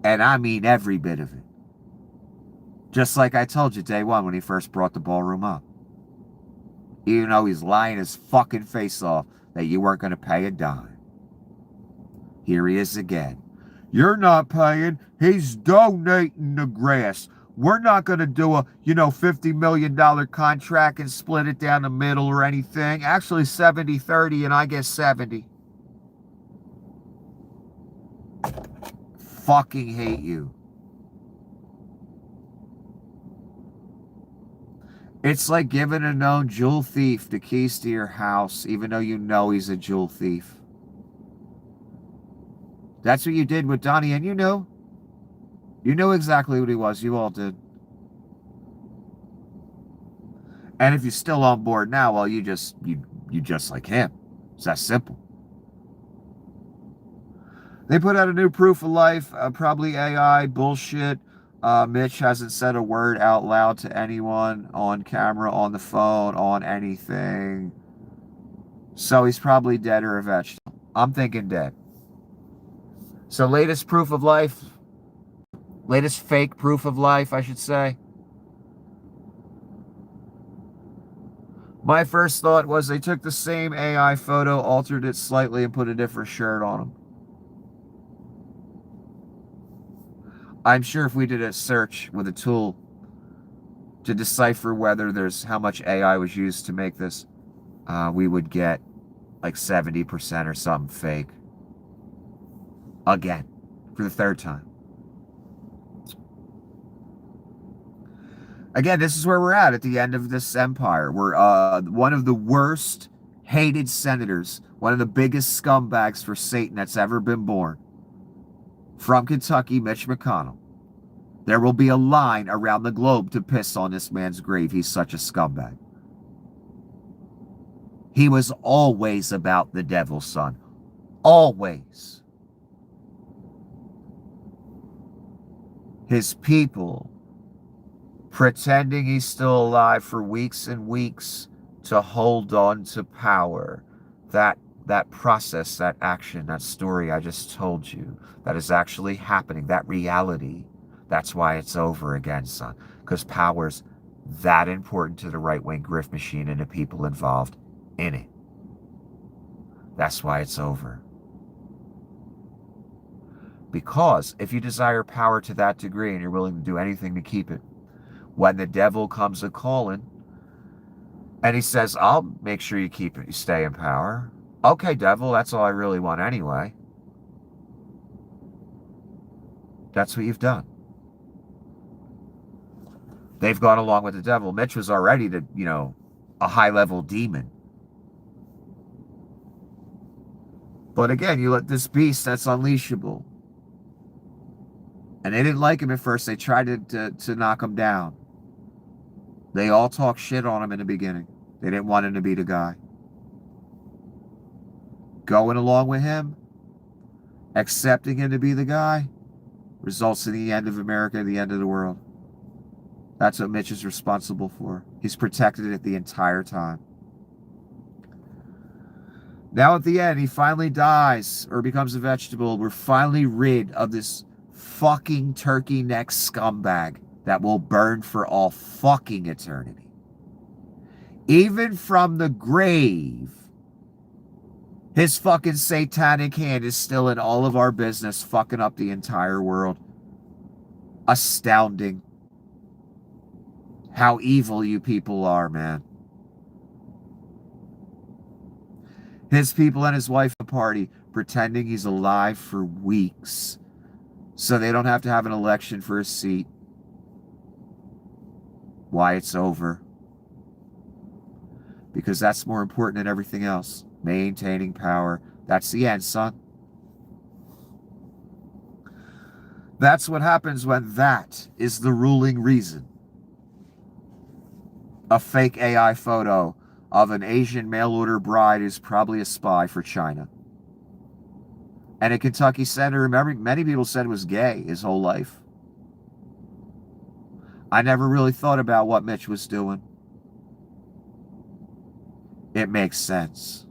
And I mean every bit of it. Just like I told you day one when he first brought the ballroom up. Even though he's lying his fucking face off that you weren't going to pay a dime. Here he is again. You're not paying. He's donating the grass. We're not going to do a, $50 million contract and split it down the middle or anything. Actually, 70-30 and I get 70. Fucking hate you. It's like giving a known jewel thief the keys to your house, even though you know he's a jewel thief. That's what you did with Donnie, and you knew. You knew exactly what he was. You all did. And if you're still on board now, well, you just like him. It's that simple. They put out a new proof of life, probably AI bullshit. Mitch hasn't said a word out loud to anyone on camera, on the phone, on anything. So he's probably dead or a vegetable. I'm thinking dead. So latest proof of life, latest fake proof of life, I should say. My first thought was they took the same AI photo, altered it slightly, and put a different shirt on him. I'm sure if we did a search with a tool to decipher whether there's how much AI was used to make this, we would get like 70% or something fake. Again, for the third time. Again, this is where we're at the end of this empire. We're one of the worst hated senators, one of the biggest scumbags for Satan that's ever been born. From Kentucky, Mitch McConnell. There will be a line around the globe to piss on this man's grave. He's such a scumbag. He was always about the devil, son. Always. His people pretending he's still alive for weeks and weeks to hold on to power. That process, that action, that story I just told you, that is actually happening, that reality, that's why it's over again, son. Because power's that important to the right-wing grift machine and the people involved in it. That's why it's over. Because if you desire power to that degree and you're willing to do anything to keep it, when the devil comes a-calling and he says, I'll make sure you keep it, you stay in power. Okay, devil, that's all I really want anyway. That's what you've done. They've gone along with the devil. Mitch was already a high-level demon. But again, you let this beast that's unleashable. And they didn't like him at first. They tried to knock him down. They all talked shit on him in the beginning. They didn't want him to be the guy. Going along with him, accepting him to be the guy, results in the end of America, the end of the world. That's what Mitch is responsible for. He's protected it the entire time. Now at the end, he finally dies or becomes a vegetable. We're finally rid of this fucking turkey neck scumbag that will burn for all fucking eternity. Even from the grave, his fucking satanic hand is still in all of our business, fucking up the entire world. Astounding how evil you people are, man. His people and his wife at the party pretending he's alive for weeks so they don't have to have an election for a seat. Why it's over. Because that's more important than everything else. Maintaining power. That's the end, son. That's what happens when that is the ruling reason. A fake AI photo of an Asian mail-order bride is probably a spy for China. And a Kentucky senator, remember, many people said was gay his whole life. I never really thought about what Mitch was doing. It makes sense.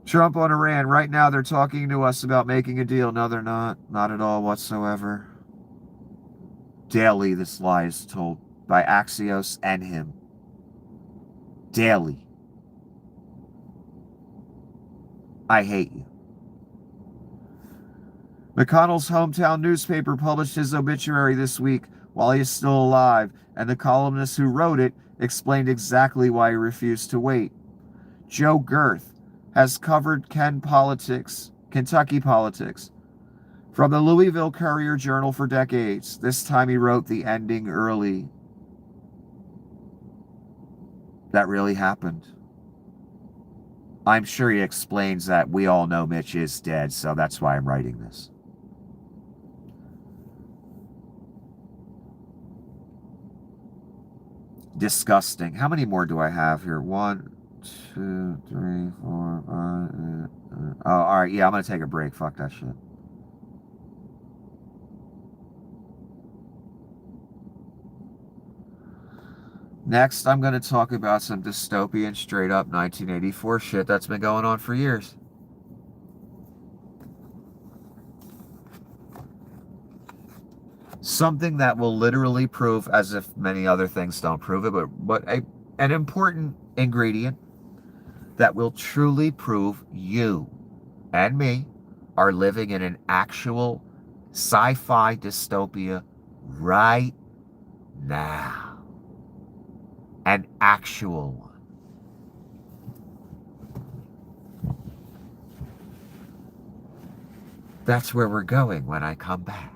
Trump on Iran. Right now they're talking to us about making a deal. No, they're not. Not at all whatsoever. Daily this lie is told by Axios and him. Daily. I hate you. McConnell's hometown newspaper published his obituary this week while he is still alive, and the columnist who wrote it explained exactly why he refused to wait. Joe Girth has covered Kentucky politics from the Louisville Courier-Journal for decades. This time he wrote the ending early. That really happened. I'm sure he explains that we all know Mitch is dead, so that's why I'm writing this. Disgusting. How many more do I have here? 1, 2, 3, 4, 5. Oh, all right. Yeah, I'm going to take a break. Fuck that shit. Next, I'm going to talk about some dystopian, straight-up 1984 shit that's been going on for years. Something that will literally prove, as if many other things don't prove it, but an important ingredient that will truly prove you and me are living in an actual sci-fi dystopia right now. An actual one. That's where we're going when I come back.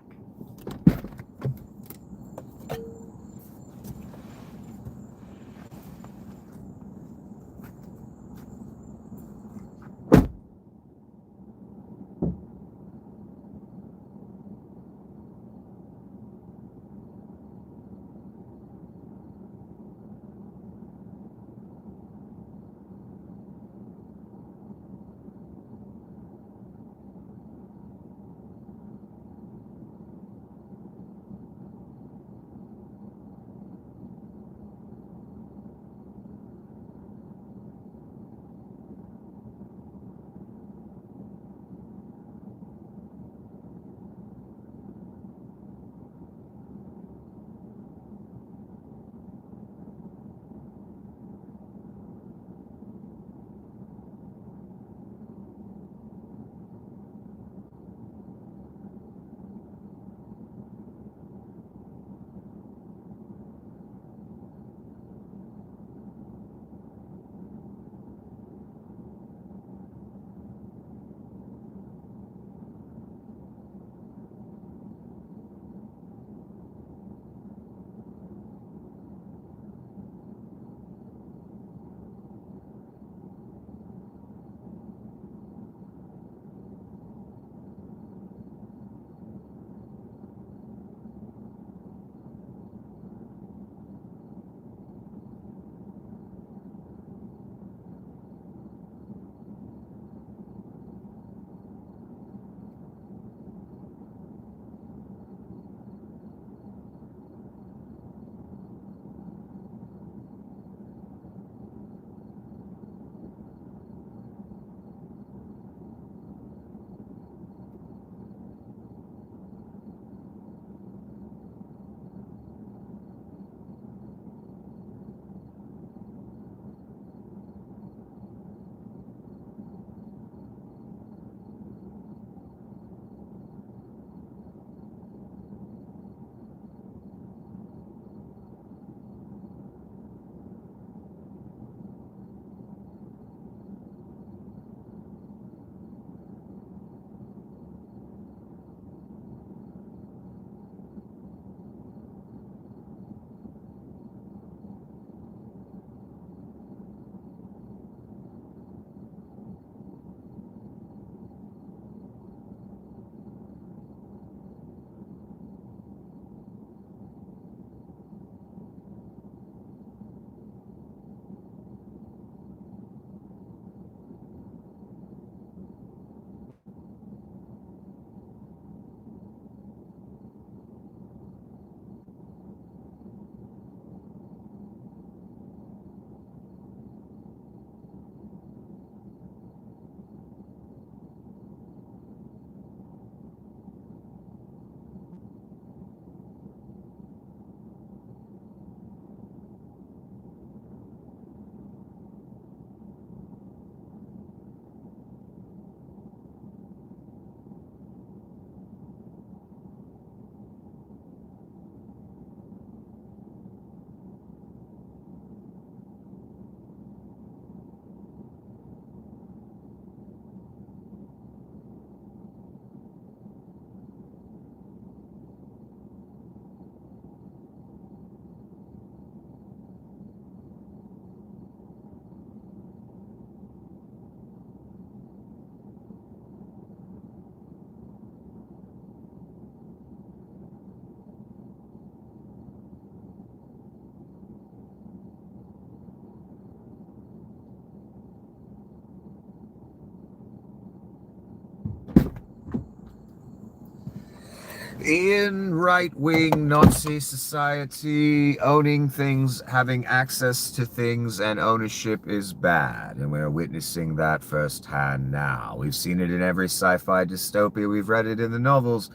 In right-wing Nazi society, owning things, having access to things and ownership is bad, and we're witnessing that firsthand now. We've seen it in every sci-fi dystopia. We've read it in the novels.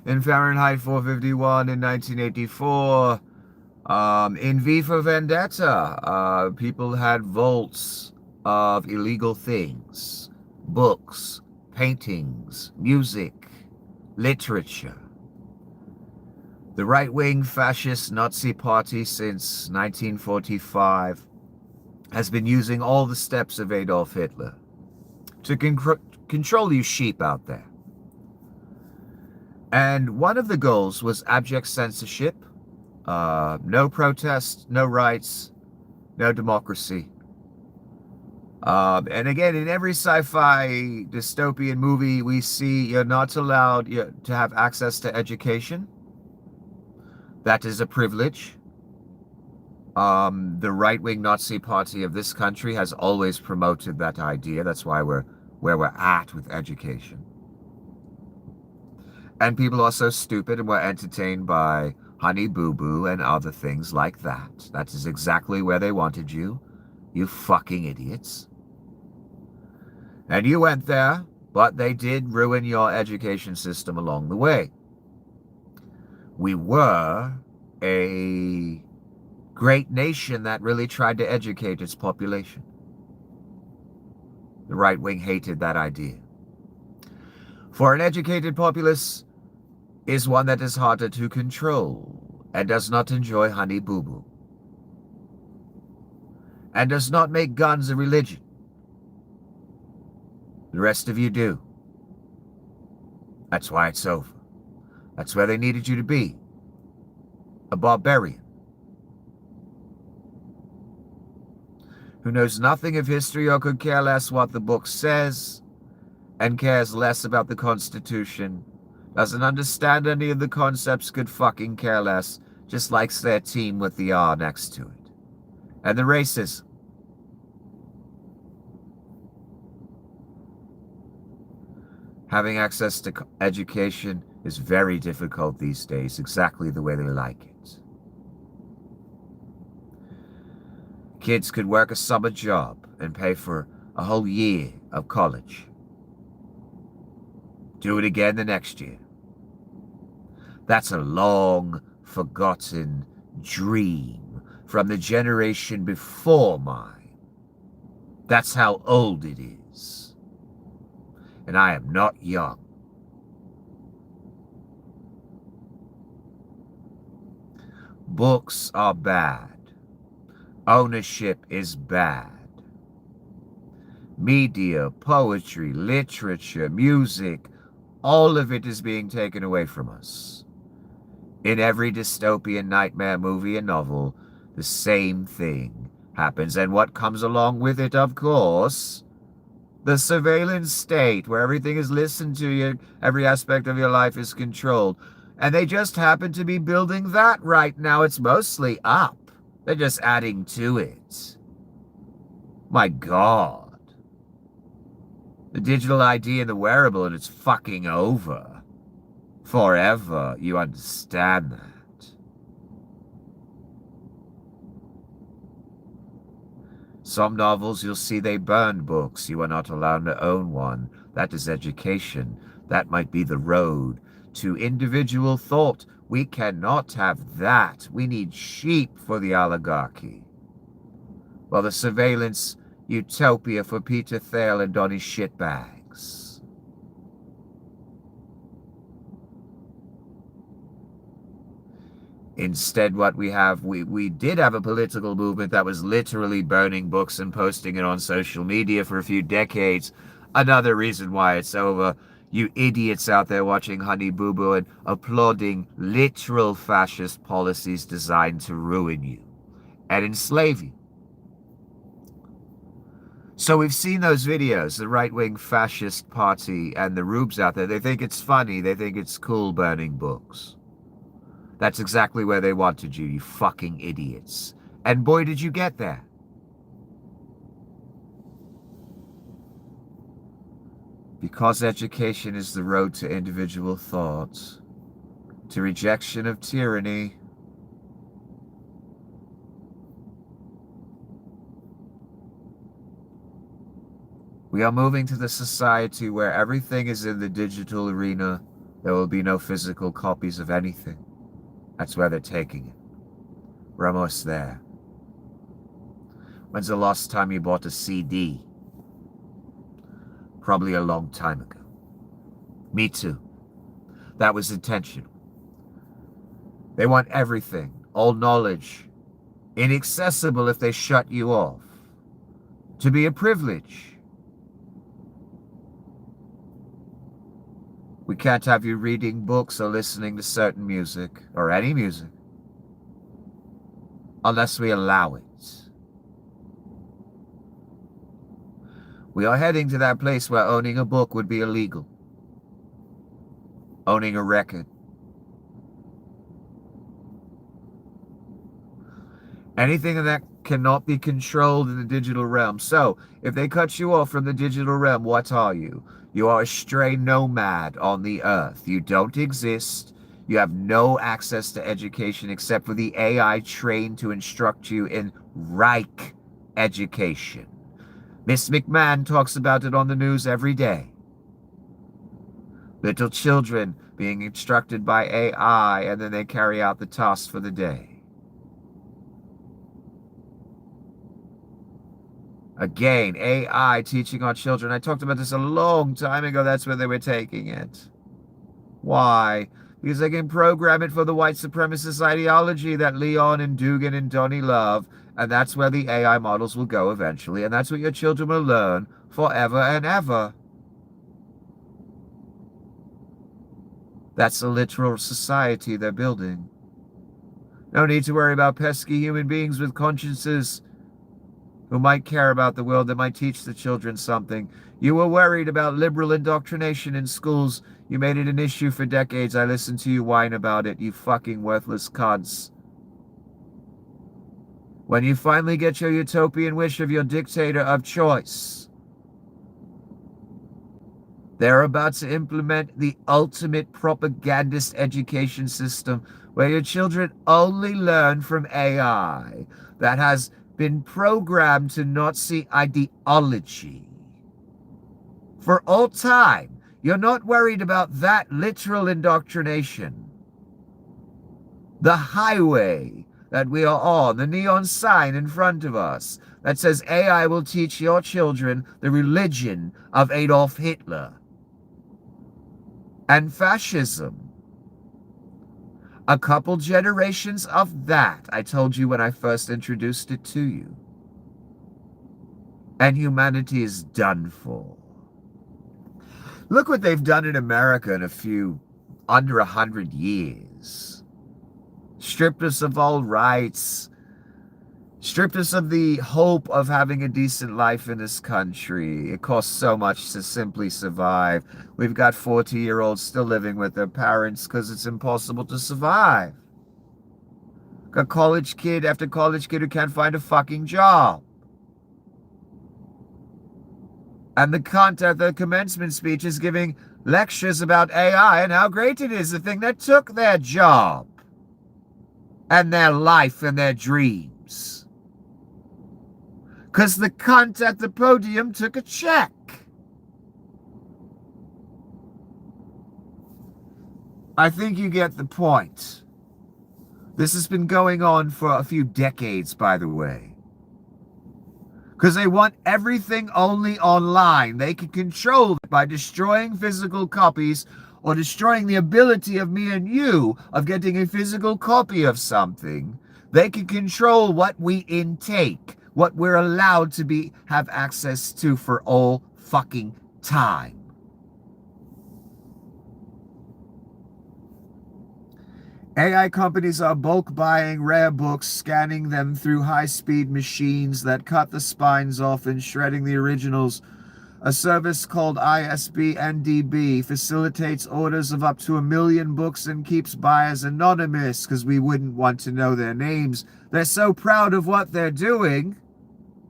In Fahrenheit 451 in 1984, in V for Vendetta, people had vaults of illegal things, books, paintings, music, literature. The right-wing fascist Nazi party since 1945 has been using all the steps of Adolf Hitler to control you sheep out there. And one of the goals was abject censorship, no protest, no rights, no democracy. And again, in every sci-fi dystopian movie we see, you're not allowed to have access to education. That is a privilege. The right-wing Nazi party of this country has always promoted that idea. That's why we're where we're at with education. And people are so stupid and were entertained by Honey Boo Boo and other things like that. That is exactly where they wanted you, you fucking idiots. And you went there, but they did ruin your education system along the way. We were a great nation that really tried to educate its population. The right wing hated that idea. For an educated populace is one that is harder to control and does not enjoy Honey Boo Boo and does not make guns a religion. The rest of you do. That's why it's over. That's where they needed you to be. A barbarian who knows nothing of history or could care less what the book says and cares less about the Constitution, doesn't understand any of the concepts, could fucking care less, just likes their team with the R next to it. And the racism. Having access to education is very difficult these days, exactly the way they like it. Kids could work a summer job and pay for a whole year of college. Do it again the next year. That's a long forgotten dream from the generation before mine. That's how old it is. And I am not young. Books are bad. Ownership is bad. Media, poetry, literature, music, all of it is being taken away from us. In every dystopian nightmare movie and novel, the same thing happens. And what comes along with it, of course, the surveillance state, where everything is listened to, you, every aspect of your life is controlled. And they just happen to be building that right now. It's mostly up. They're just adding to it. My God. The digital ID and the wearable, and it's fucking over. Forever. You understand that. Some novels, you'll see they burn books. You are not allowed to own one. That is education. That might be the road to individual thought. We cannot have that. We need sheep for the oligarchy. Well, the surveillance utopia for Peter Thiel and Donny shitbags. Instead, what we have, we did have a political movement that was literally burning books and posting it on social media for a few decades. Another reason why it's over. You idiots out there watching Honey Boo Boo and applauding literal fascist policies designed to ruin you and enslave you. So we've seen those videos, the right-wing fascist party and the rubes out there. They think it's funny. They think it's cool burning books. That's exactly where they wanted you, you fucking idiots. And boy, did you get there. Because education is the road to individual thought, to rejection of tyranny. We are moving to the society where everything is in the digital arena. There will be no physical copies of anything. That's where they're taking it. We're almost there. When's the last time you bought a CD? Probably a long time ago. Me too. That was intentional. They want everything, all knowledge, inaccessible if they shut you off. To be a privilege. We can't have you reading books or listening to certain music, or any music, unless we allow it. We are heading to that place where owning a book would be illegal. Owning a record. Anything that cannot be controlled in the digital realm. So, if they cut you off from the digital realm, what are you? You are a stray nomad on the earth. You don't exist. You have no access to education except for the AI trained to instruct you in Reich education. Miss McMahon talks about it on the news every day. Little children being instructed by AI, and then they carry out the tasks for the day. Again, AI teaching our children. I talked about this a long time ago. That's where they were taking it. Why? Because they can program it for the white supremacist ideology that Leon and Dugan and Donnie love. And that's where the AI models will go eventually. And that's what your children will learn forever and ever. That's a literal society they're building. No need to worry about pesky human beings with consciences who might care about the world, that might teach the children something. You were worried about liberal indoctrination in schools. You made it an issue for decades. I listened to you whine about it, you fucking worthless cunts. When you finally get your utopian wish of your dictator of choice, they're about to implement the ultimate propagandist education system where your children only learn from AI that has been programmed to Nazi ideology. For all time, you're not worried about that literal indoctrination. The highway that we are on, the neon sign in front of us that says AI will teach your children the religion of Adolf Hitler and fascism. A couple generations of that, I told you when I first introduced it to you. And humanity is done for. Look what they've done in America in under 100 years. Stripped us of all rights. Stripped us of the hope of having a decent life in this country. It costs so much to simply survive. We've got 40-year-olds still living with their parents because it's impossible to survive. Got college kid after college kid who can't find a fucking job. And the cunt at the commencement speech is giving lectures about AI and how great it is, the thing that took their job and their life and their dreams. Because the cunt at the podium took a check. I think you get the point. This has been going on for a few decades, by the way. Because they want everything only online. They can control it by destroying physical copies or destroying the ability of me and you of getting a physical copy of something. They can control what we intake, what we're allowed to have access to for all fucking time. AI companies are bulk buying rare books, scanning them through high-speed machines that cut the spines off and shredding the originals. A service called ISBNDB facilitates orders of up to 1 million books and keeps buyers anonymous because we wouldn't want to know their names. They're so proud of what they're doing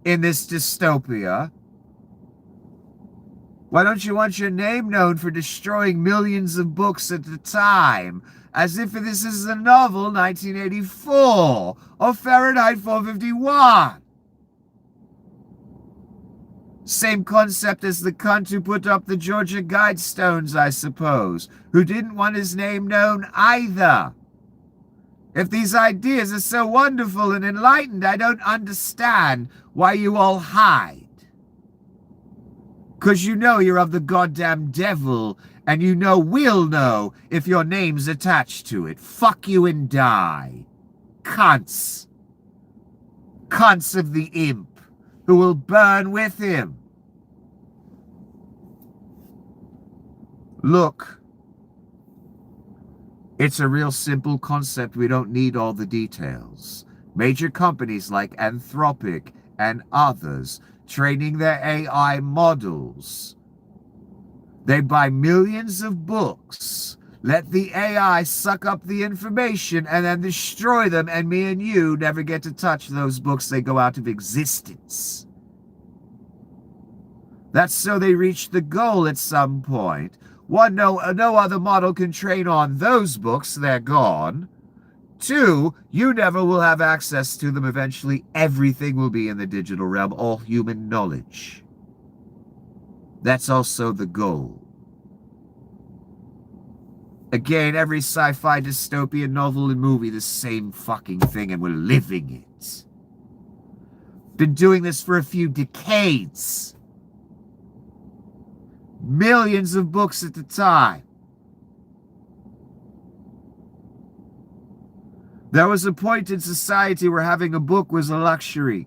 in this dystopia. Why don't you want your name known for destroying millions of books at a time? As if this is the novel 1984 or Fahrenheit 451. Same concept as the cunt who put up the Georgia Guidestones, I suppose, who didn't want his name known either. If these ideas are so wonderful and enlightened, I don't understand why you all hide. 'Cause you know you're of the goddamn devil, and you know we'll know if your name's attached to it. Fuck you and die. Cunts. Cunts of the imp, who will burn with him. Look, it's a real simple concept. We don't need all the details. Major companies like Anthropic and others training their AI models. They buy millions of books, let the AI suck up the information, and then destroy them, and me and you never get to touch those books. They go out of existence. That's so they reach the goal at some point. One, no other model can train on those books. They're gone. Two, you never will have access to them. Eventually, everything will be in the digital realm, all human knowledge. That's also the goal. Again, every sci-fi dystopian novel and movie, the same fucking thing, and we're living it. Been doing this for a few decades. Millions of books at a time. There was a point in society where having a book was a luxury.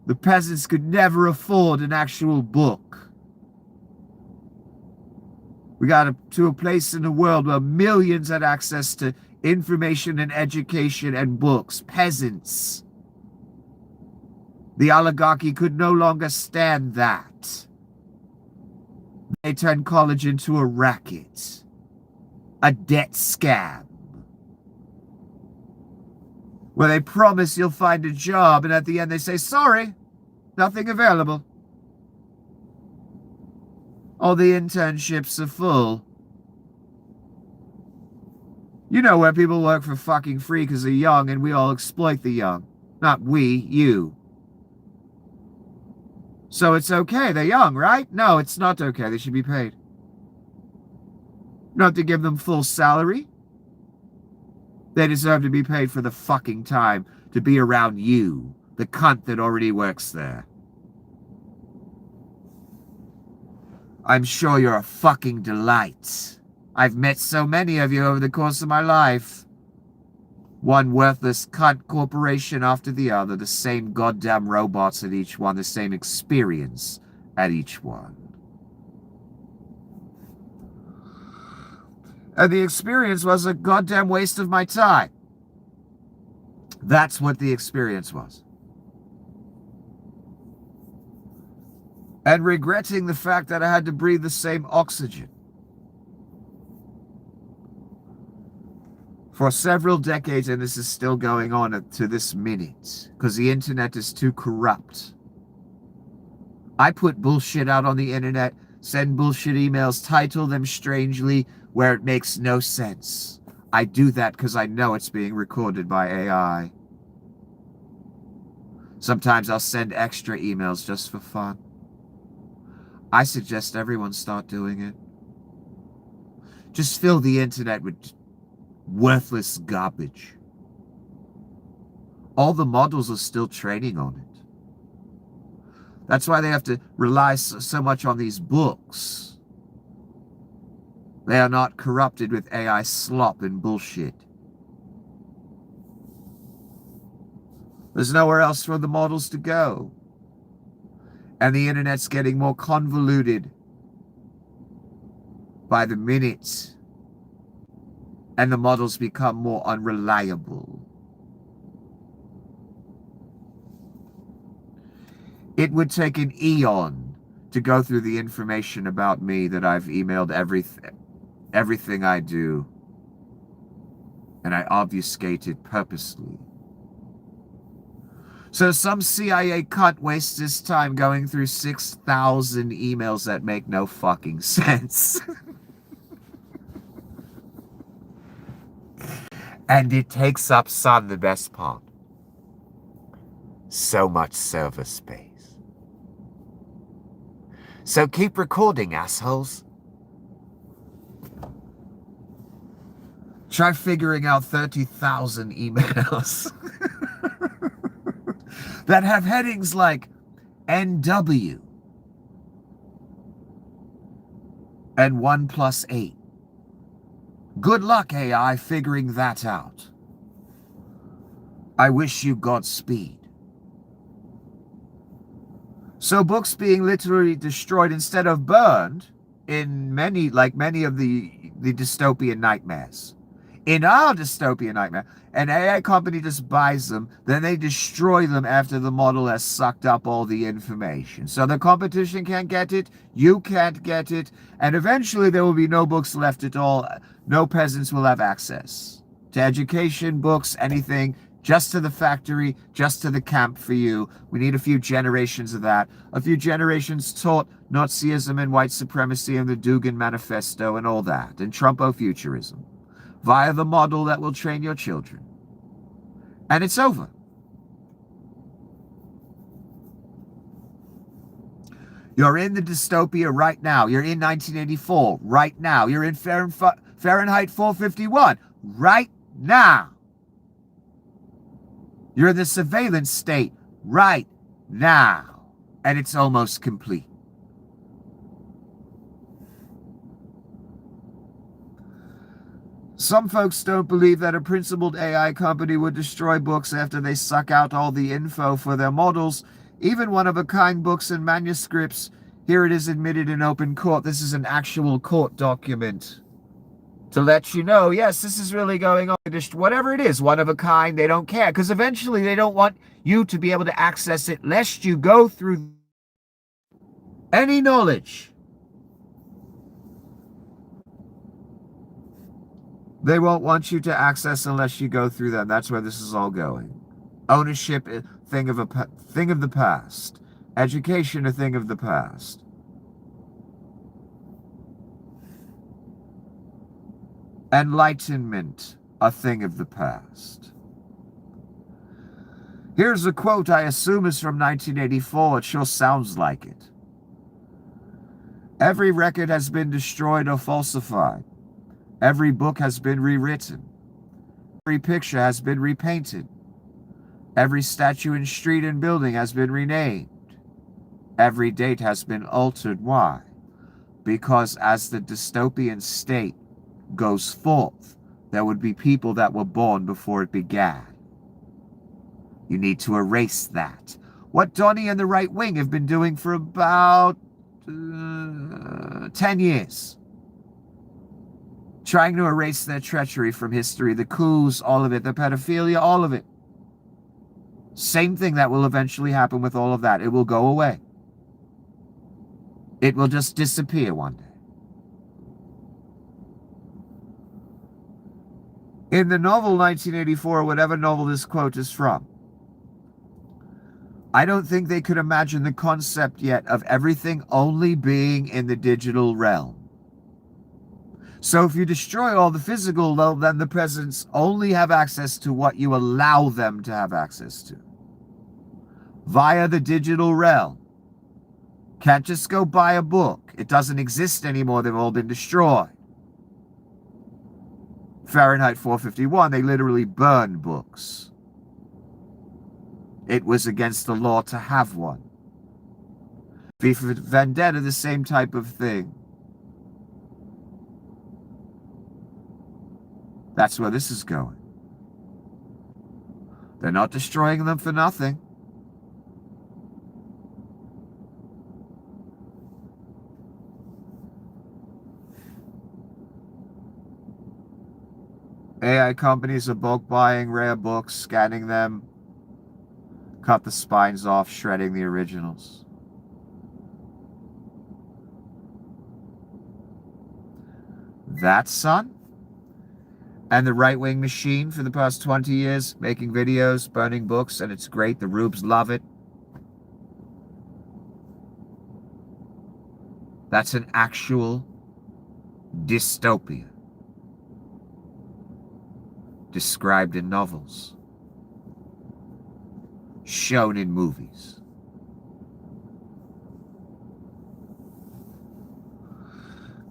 The peasants could never afford an actual book. We got to a place in the world where millions had access to information and education and books. Peasants. The oligarchy could no longer stand that. They turned college into a racket. A debt scam. Where they promise you'll find a job, and at the end they say, sorry, nothing available. All the internships are full. You know where people work for fucking free because they're young, and we all exploit the young. Not we, you. So it's okay, they're young, right? No, it's not okay, they should be paid. Not to give them full salary. They deserve to be paid for the fucking time to be around you, the cunt that already works there. I'm sure you're a fucking delight. I've met so many of you over the course of my life. One worthless cunt corporation after the other, the same goddamn robots at each one, the same experience at each one. And the experience was a goddamn waste of my time. That's what the experience was. And regretting the fact that I had to breathe the same oxygen. For several decades, and this is still going on to this minute, because the internet is too corrupt. I put bullshit out on the internet, send bullshit emails, title them strangely, where it makes no sense. I do that because I know it's being recorded by AI. Sometimes I'll send extra emails just for fun. I suggest everyone start doing it. Just fill the internet with worthless garbage. All the models are still training on it. That's why they have to rely so much on these books. They are not corrupted with AI slop and bullshit. There's nowhere else for the models to go. And the internet's getting more convoluted by the minute. And the models become more unreliable. It would take an eon to go through the information about me that I've emailed everything I do, and I obfuscate it purposely. So some CIA cunt wastes his time going through 6,000 emails that make no fucking sense. And it takes up, son, the best part, so much server space. So keep recording, assholes. Try figuring out 30,000 emails that have headings like NW and 1+8. Good luck, AI, figuring that out. I wish you Godspeed. So books being literally destroyed instead of burned in many of the dystopian nightmares. In our dystopian nightmare, an AI company just buys them, then they destroy them after the model has sucked up all the information. So the competition can't get it, you can't get it, and eventually there will be no books left at all. No peasants will have access to education, books, anything, just to the factory, just to the camp for you. We need a few generations of that. A few generations taught Nazism and white supremacy and the Dugan Manifesto and all that, and Trumpo-futurism, via the model that will train your children. And it's over. You're in the dystopia right now. You're in 1984 right now. You're in Fahrenheit 451 right now. You're in the surveillance state right now. And it's almost complete. Some folks don't believe that a principled AI company would destroy books after they suck out all the info for their models, even one-of-a-kind books and manuscripts. Here it is admitted in open court. This is an actual court document to let you know, yes, this is really going on. Whatever it is, one-of-a-kind, they don't care, because eventually they don't want you to be able to access it lest you go through any knowledge. They won't want you to access unless you go through them. That's where this is all going. Ownership, a thing of the past. Education, a thing of the past. Enlightenment, a thing of the past. Here's a quote I assume is from 1984. It sure sounds like it. Every record has been destroyed or falsified. Every book has been rewritten. Every picture has been repainted. Every statue and street and building has been renamed. Every date has been altered. Why? Because as the dystopian state goes forth, there would be people that were born before it began. You need to erase that. What Donnie and the right wing have been doing for about 10 years. Trying to erase their treachery from history, the coups, all of it, the pedophilia, all of it. Same thing that will eventually happen with all of that. It will go away. It will just disappear one day. In the novel 1984, whatever novel this quote is from, I don't think they could imagine the concept yet of everything only being in the digital realm. So if you destroy all the physical, then the presidents only have access to what you allow them to have access to. Via the digital realm. Can't just go buy a book. It doesn't exist anymore. They've all been destroyed. Fahrenheit 451, they literally burned books. It was against the law to have one. V for Vendetta, the same type of thing. That's where this is going. They're not destroying them for nothing. AI companies are bulk buying rare books, scanning them, cut the spines off, shredding the originals. That, son? And the right-wing machine for the past 20 years, making videos, burning books, and it's great. The rubes love it. That's an actual dystopia described in novels, shown in movies.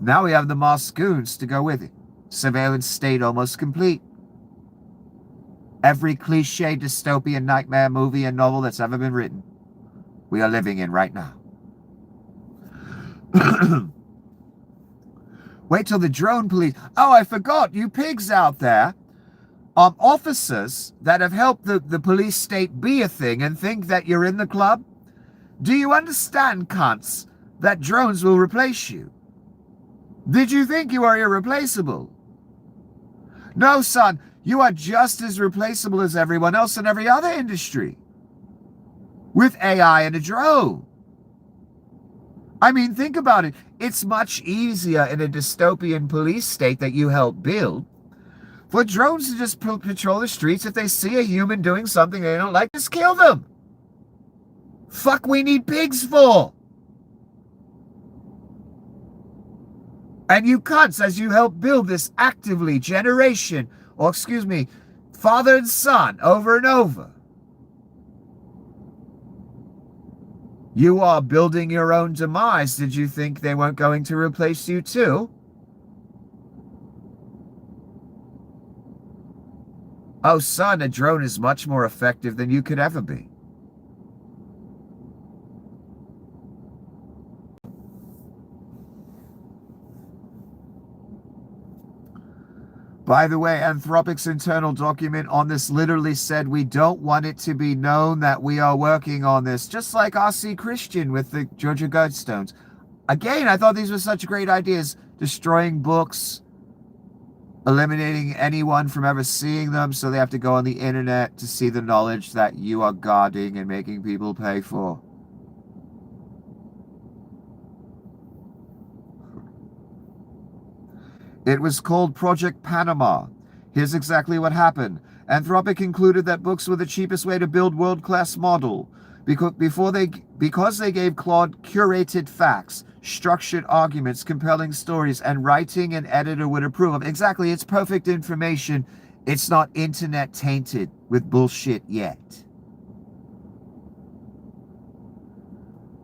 Now we have the masked goons to go with it. Surveillance state almost complete. Every cliche dystopian nightmare movie and novel that's ever been written, we are living in right now. Wait till the drone police. Oh, I forgot, you pigs out there. Officers that have helped the police state be a thing and think that you're in the club. Do you understand, cunts, that drones will replace you? Did you think you are irreplaceable? No, son, you are just as replaceable as everyone else in every other industry. With AI and a drone. I mean, think about it. It's much easier in a dystopian police state that you help build for drones to just patrol the streets. If they see a human doing something they don't like, just kill them. Fuck we need pigs for? And you cunts, as you help build this actively generation, or excuse me, father and son over and over, you are building your own demise. Did you think they weren't going to replace you too? Oh, son, a drone is much more effective than you could ever be. By the way, Anthropic's internal document on this literally said we don't want it to be known that we are working on this, just like R.C. Christian with the Georgia Guidestones. Again, I thought these were such great ideas. Destroying books, eliminating anyone from ever seeing them, so they have to go on the internet to see the knowledge that you are guarding and making people pay for. It was called Project Panama. Here's exactly what happened. Anthropic concluded that books were the cheapest way to build world-class model because they gave Claude curated facts, structured arguments, compelling stories, and writing an editor would approve of. Exactly, it's perfect information. It's not internet tainted with bullshit yet.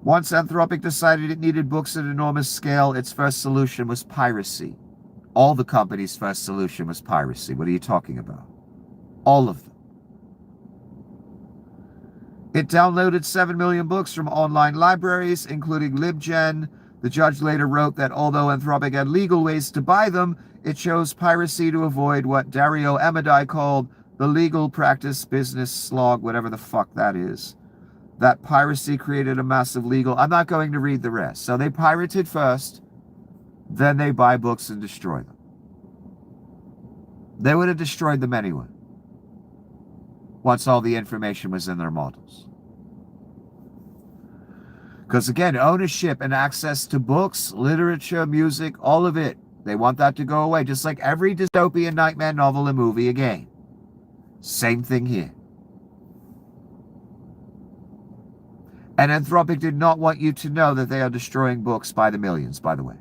Once Anthropic decided it needed books at enormous scale, its first solution was piracy. All the company's first solution was piracy. What are you talking about? All of them. It downloaded 7 million books from online libraries, including LibGen. The judge later wrote that although Anthropic had legal ways to buy them, it chose piracy to avoid what Dario Amodei called the legal practice business slog, whatever the fuck that is. That piracy created a massive legal... I'm not going to read the rest. So they pirated first. Then they buy books and destroy them. They would have destroyed them anyway, once all the information was in their models. Because again, ownership and access to books, literature, music, all of it, they want that to go away, just like every dystopian nightmare novel and movie again. Same thing here. And Anthropic did not want you to know that they are destroying books by the millions, by the way.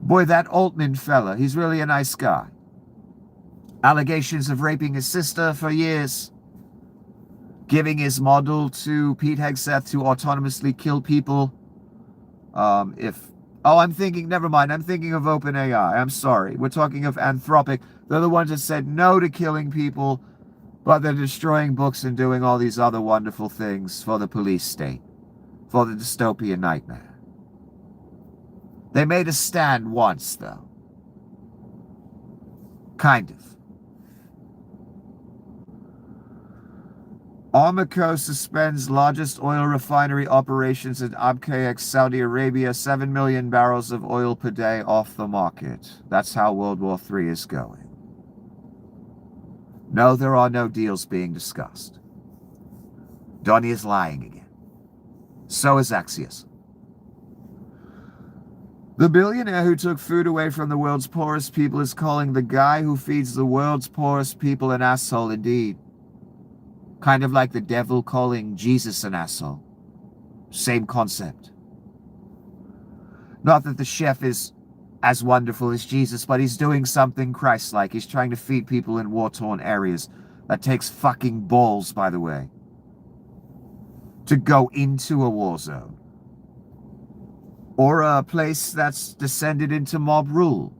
Boy, that Altman fella, he's really a nice guy. Allegations of raping his sister for years. Giving his model to Pete Hegseth to autonomously kill people. I'm thinking, never mind, I'm thinking of OpenAI. I'm sorry. We're talking of Anthropic. They're the ones that said no to killing people, but they're destroying books and doing all these other wonderful things for the police state, for the dystopian nightmare. They made a stand once, though. Kind of. Aramco suspends largest oil refinery operations in Abqaiq, Saudi Arabia. 7 million barrels of oil per day off the market. That's how World War III is going. No, there are no deals being discussed. Donnie is lying again. So is Axios. The billionaire who took food away from the world's poorest people is calling the guy who feeds the world's poorest people an asshole indeed. Kind of like the devil calling Jesus an asshole. Same concept. Not that the chef is as wonderful as Jesus, but he's doing something Christ-like. He's trying to feed people in war-torn areas. That takes fucking balls, by the way, to go into a war zone. Or a place that's descended into mob rule.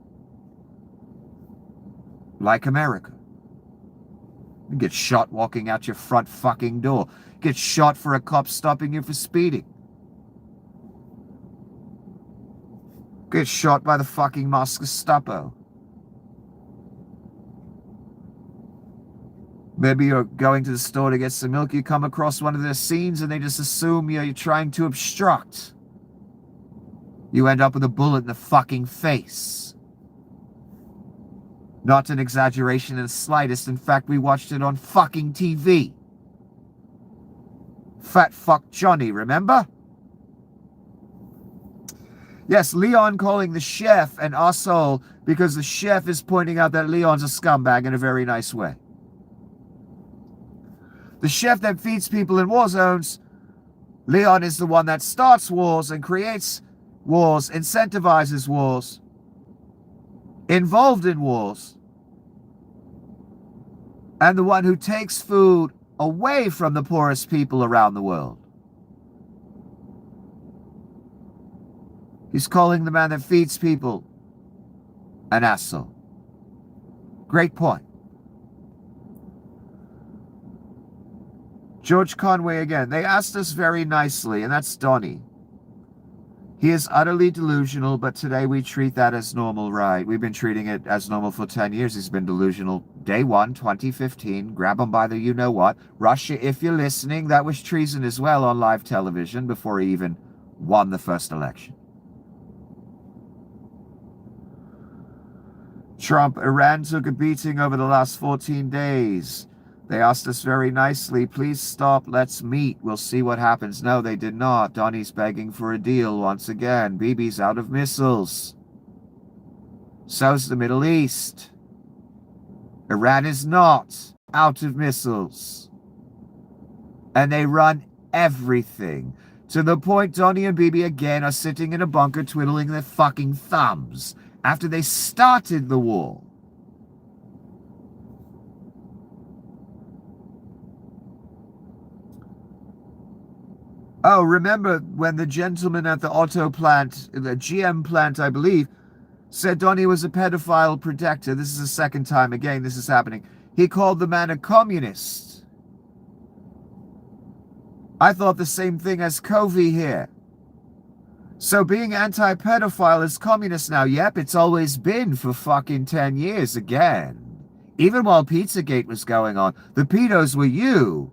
Like America. You get shot walking out your front fucking door. Get shot for a cop stopping you for speeding. Get shot by the fucking Gestapo. Maybe you're going to the store to get some milk, you come across one of their scenes and they just assume you're trying to obstruct. You end up with a bullet in the fucking face. Not an exaggeration in the slightest. In fact, we watched it on fucking TV. Fat fuck Johnny, remember? Yes, Leon calling the chef an asshole because the chef is pointing out that Leon's a scumbag in a very nice way. The chef that feeds people in war zones, Leon is the one that starts wars and creates wars, incentivizes wars, involved in wars, and the one who takes food away from the poorest people around the world. He's calling the man that feeds people an asshole. Great point. George Conway again. They asked us very nicely, and that's Donnie. He is utterly delusional, but today we treat that as normal, right? We've been treating it as normal for 10 years. He's been delusional. Day 1, 2015. Grab him by the you-know-what. Russia, if you're listening, that was treason as well on live television before he even won the first election. Trump, Iran took a beating over the last 14 days. They asked us very nicely, please stop, let's meet, we'll see what happens. No, they did not. Donnie's begging for a deal once again. Bibi's out of missiles. So's the Middle East. Iran is not out of missiles. And they run everything. To the point Donnie and Bibi again are sitting in a bunker twiddling their fucking thumbs after they started the war. Oh, remember when the gentleman at the auto plant, the GM plant, I believe, said Donnie was a pedophile protector. This is the second time again this is happening. He called the man a communist. I thought the same thing as Covey here. So being anti-pedophile is communist now. Yep, it's always been for fucking 10 years again. Even while Pizzagate was going on, the pedos were you.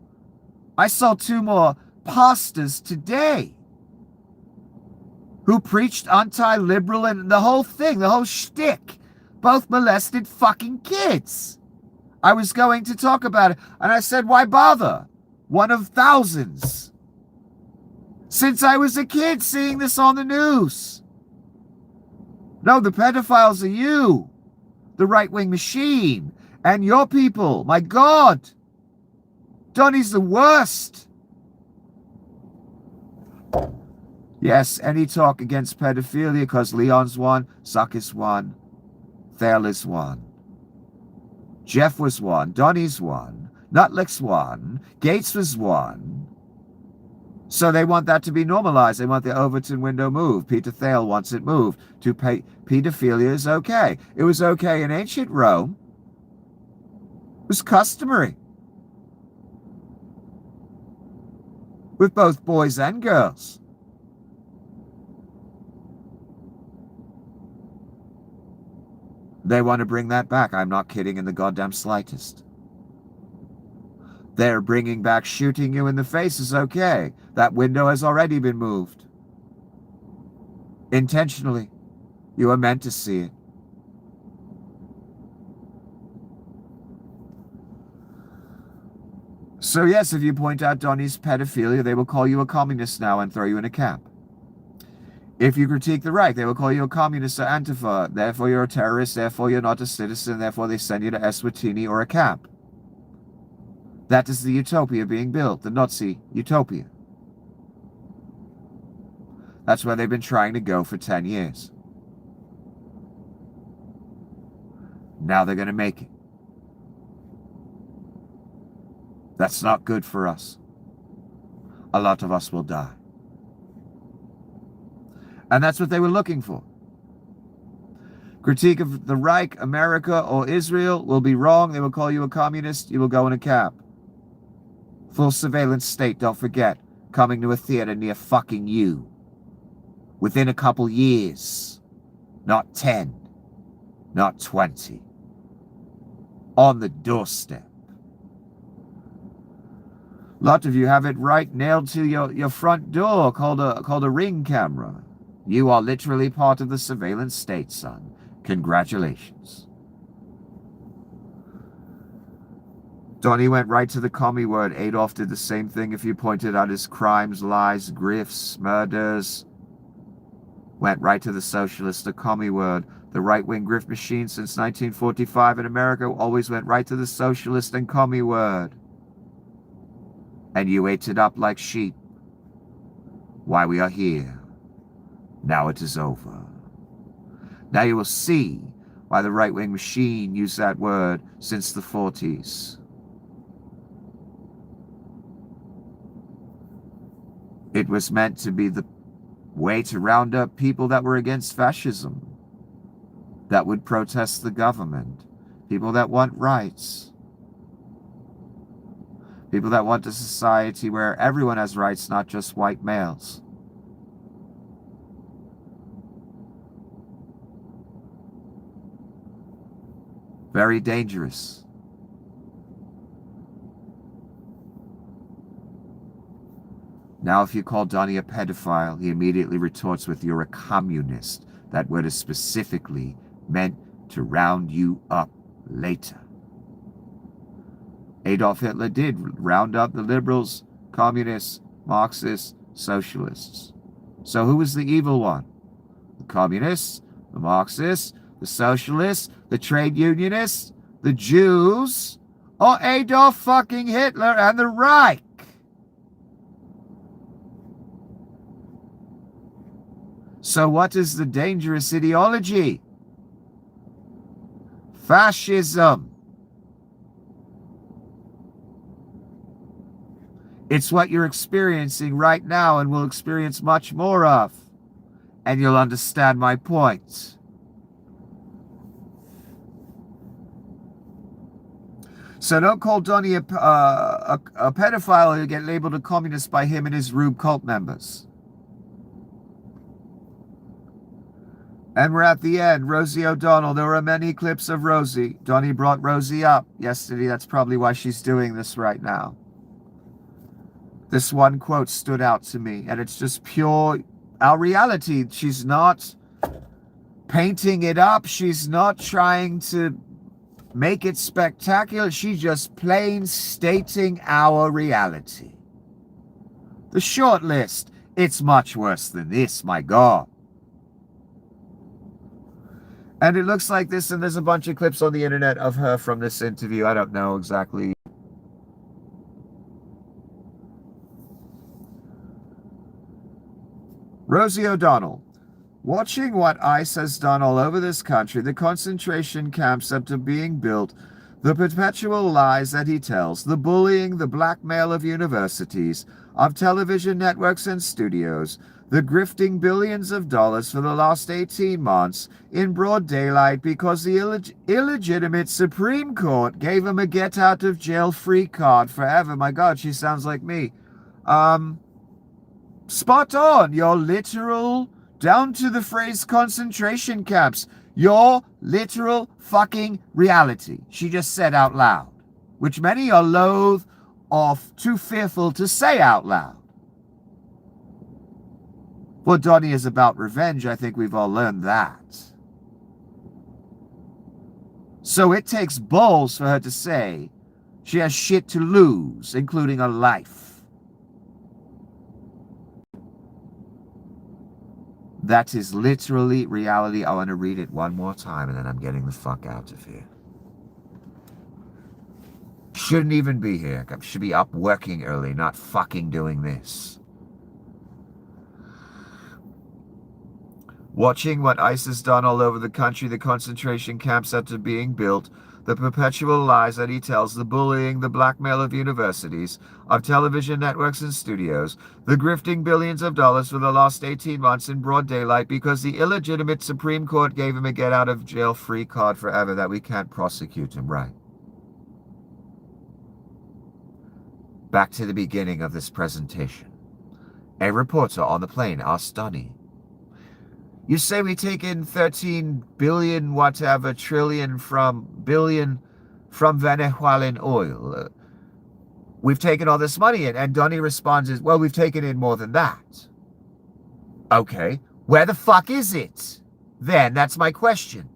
I saw 2 more pastors today who preached anti-liberal and the whole thing, the whole shtick. Both molested fucking kids. I was going to talk about it, and I said, why bother? One of thousands. Since I was a kid seeing this on the news. No, the pedophiles are you, the right-wing machine, and your people. My God. Donnie's the worst. Yes, any talk against pedophilia because Leon's one, Zuck is one, Thale is one, Jeff was one, Donnie's one, Nutlick's one, Gates was one. So they want that to be normalized. They want the Overton window moved. Peter Thale wants it moved. Pedophilia is okay. It was okay in ancient Rome. It was customary. With both boys and girls. They want to bring that back. I'm not kidding in the goddamn slightest. They're bringing back shooting you in the face is okay. That window has already been moved. Intentionally. You were meant to see it. So yes, if you point out Donnie's pedophilia, they will call you a communist now and throw you in a camp. If you critique the right, they will call you a communist or Antifa. Therefore, you're a terrorist. Therefore, you're not a citizen. Therefore, they send you to Eswatini or a camp. That is the utopia being built, the Nazi utopia. That's where they've been trying to go for 10 years. Now they're going to make it. That's not good for us. A lot of us will die. And that's what they were looking for. Critique of the Reich, America, or Israel will be wrong. They will call you a communist. You will go in a camp. Full surveillance state, don't forget. Coming to a theater near fucking you. Within a couple years. Not 10. Not 20. On the doorstep. A lot of you have it right nailed to your front door, called a Ring camera. You are literally part of the surveillance state, son. Congratulations. Donnie went right to the commie word. Adolf did the same thing if you pointed out his crimes, lies, grifts, murders. Went right to the socialist, the commie word. The right-wing grift machine since 1945 in America always went right to the socialist and commie word. And you ate it up like sheep. Why we are here. Now it is over. Now you will see why the right-wing machine used that word since the 40s. It was meant to be the way to round up people that were against fascism, that would protest the government, people that want rights, people that want a society where everyone has rights, not just white males. Very dangerous. Now, if you call Donnie a pedophile, he immediately retorts with, "You're a communist." That word is specifically meant to round you up later. Adolf Hitler did round up the liberals, communists, Marxists, socialists. So who was the evil one? The communists, the Marxists, the socialists, the trade unionists, the Jews, or Adolf fucking Hitler and the Reich? So what is the dangerous ideology? Fascism. It's what you're experiencing right now and will experience much more of. And you'll understand my point. So don't call Donnie a pedophile. He'll get labeled a communist by him and his Rube cult members. And we're at the end. Rosie O'Donnell. There were many clips of Rosie. Donnie brought Rosie up yesterday. That's probably why she's doing this right now. This one quote stood out to me, and it's just pure our reality. She's not painting it up. She's not trying to make it spectacular. She's just plain stating our reality. The short list. It's much worse than this, my God. And it looks like this, and there's a bunch of clips on the internet of her from this interview. I don't know exactly. Rosie O'Donnell. Watching what ICE has done all over this country, the concentration camps that are being built, the perpetual lies that he tells, the bullying, the blackmail of universities, of television networks and studios, the grifting billions of dollars for the last 18 months in broad daylight because the illegitimate Supreme Court gave him a get-out-of-jail-free card forever. My God, she sounds like me. Spot on. Your literal, down to the phrase concentration camps, your literal fucking reality. She just said out loud, which many are loath or too fearful to say out loud. Well, Donnie is about revenge. I think we've all learned that. So it takes balls for her to say she has shit to lose, including her life. That is literally reality. I want to read it one more time and then I'm getting the fuck out of here. Shouldn't even be here. I should be up working early, not fucking doing this. Watching what ICE has done all over the country, the concentration camps that are being built, the perpetual lies that he tells, the bullying, the blackmail of universities, of television networks and studios, the grifting billions of dollars for the last 18 months in broad daylight because the illegitimate Supreme Court gave him a get-out-of-jail-free card forever that we can't prosecute him, right? Back to the beginning of this presentation. A reporter on the plane asked Dunny, "You say we take in 13 billion whatever trillion from Venezuelan oil. We've taken all this money in." And Dunny responds, "Well, we've taken in more than that." Okay, where the fuck is it? Then that's my question.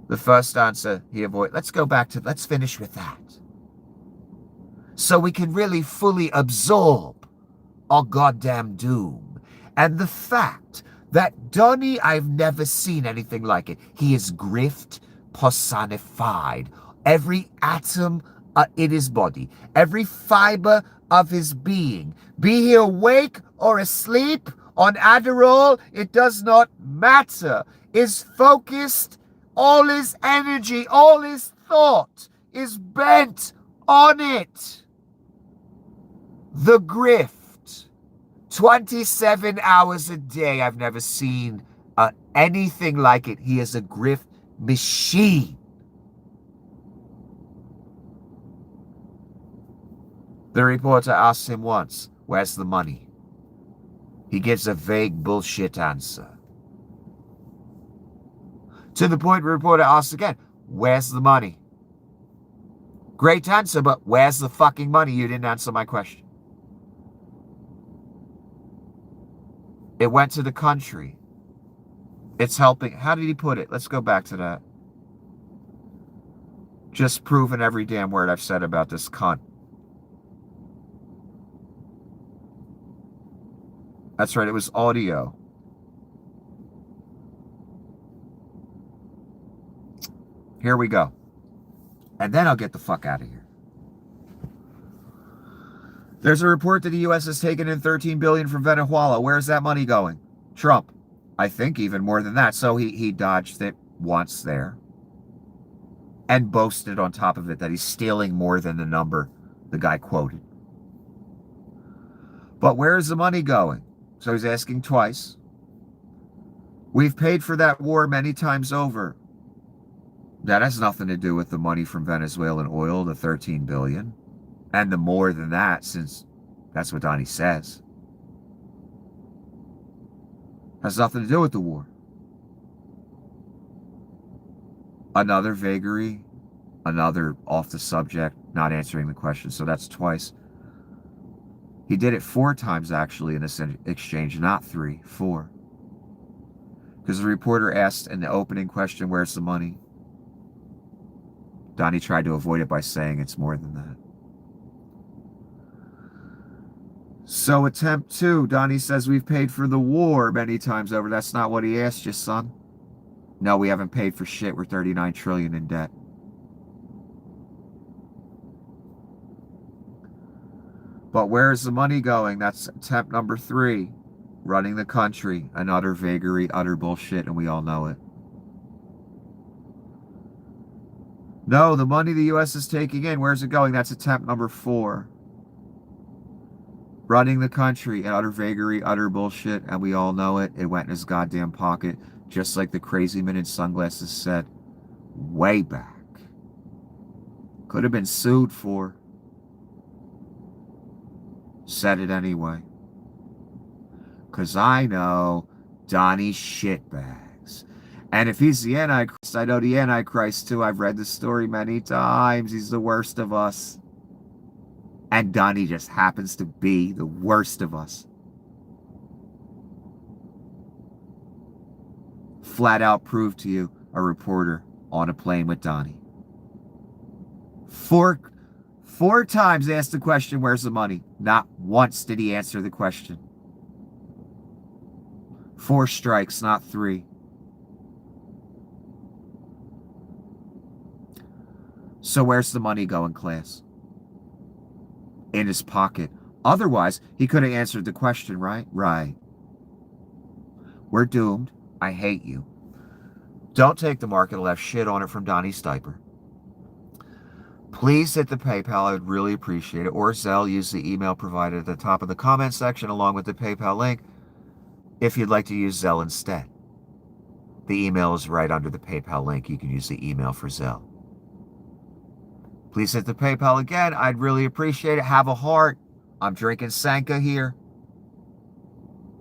The first answer he avoided. Let's finish with that. So we can really fully absorb our goddamn doom. And the fact that Dunny, I've never seen anything like it. He is grift personified. Every atom in his body, every fiber of his being, be he awake or asleep, on Adderall, it does not matter, is focused, all his energy, all his thought is bent on it. The grift. 27 hours a day. I've never seen anything like it. He is a grift machine. The reporter asks him once, "Where's the money?" He gives a vague bullshit answer. To the point, the reporter asks again, "Where's the money?" Great answer, but where's the fucking money? You didn't answer my question. It went to the country. It's helping. How did he put it? Let's go back to that. Just proving every damn word I've said about this cunt. That's right, it was audio. Here we go. And then I'll get the fuck out of here. There's a report that the U.S. has taken in $13 billion from Venezuela. Where's that money going? Trump. I think even more than that. So he dodged it once there. And boasted on top of it that he's stealing more than the number the guy quoted. But where is the money going? So he's asking twice. We've paid for that war many times over. That has nothing to do with the money from Venezuelan oil, the $13 billion. And the more than that, since that's what Donnie says. Has nothing to do with the war. Another vagary, another off the subject, not answering the question. So that's twice. He did it 4 times, actually, in this exchange, not 3, 4. Because the reporter asked in the opening question, "Where's the money?" Donnie tried to avoid it by saying it's more than that. So attempt 2, Donnie says we've paid for the war many times over. That's not what he asked you, son. No, we haven't paid for shit. We're $39 trillion in debt. But where's the money going? That's attempt number 3. Running the country. An utter vagary, utter bullshit, and we all know it. No, the money the U.S. is taking in, where's it going? That's attempt number 4. Running the country, an utter vagary, utter bullshit, and we all know it. It went in his goddamn pocket, just like the crazy man in sunglasses said way back. Could have been sued for. Said it anyway. Because I know Donnie's shitbags. And if he's the Antichrist, I know the Antichrist too. I've read the story many times. He's the worst of us. And Donnie just happens to be the worst of us. Flat out proved to you, a reporter on a plane with Donnie. 4 times asked the question, where's the money? Not once did he answer the question. 4 strikes, not 3. So where's the money going, class? In his pocket. Otherwise, he could have answered the question, right? Right. We're doomed. I hate you. Don't take the mark. It'll have shit on it from Donnie Stiper. Please hit the PayPal. I would really appreciate it. Or Zelle. Use the email provided at the top of the comment section along with the PayPal link if you'd like to use Zelle instead. The email is right under the PayPal link. You can use the email for Zelle. Please hit the PayPal again. I'd really appreciate it. Have a heart. I'm drinking Sanka here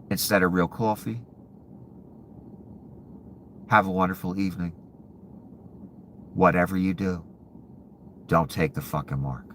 instead of real coffee. Have a wonderful evening. Whatever you do, don't take the fucking mark.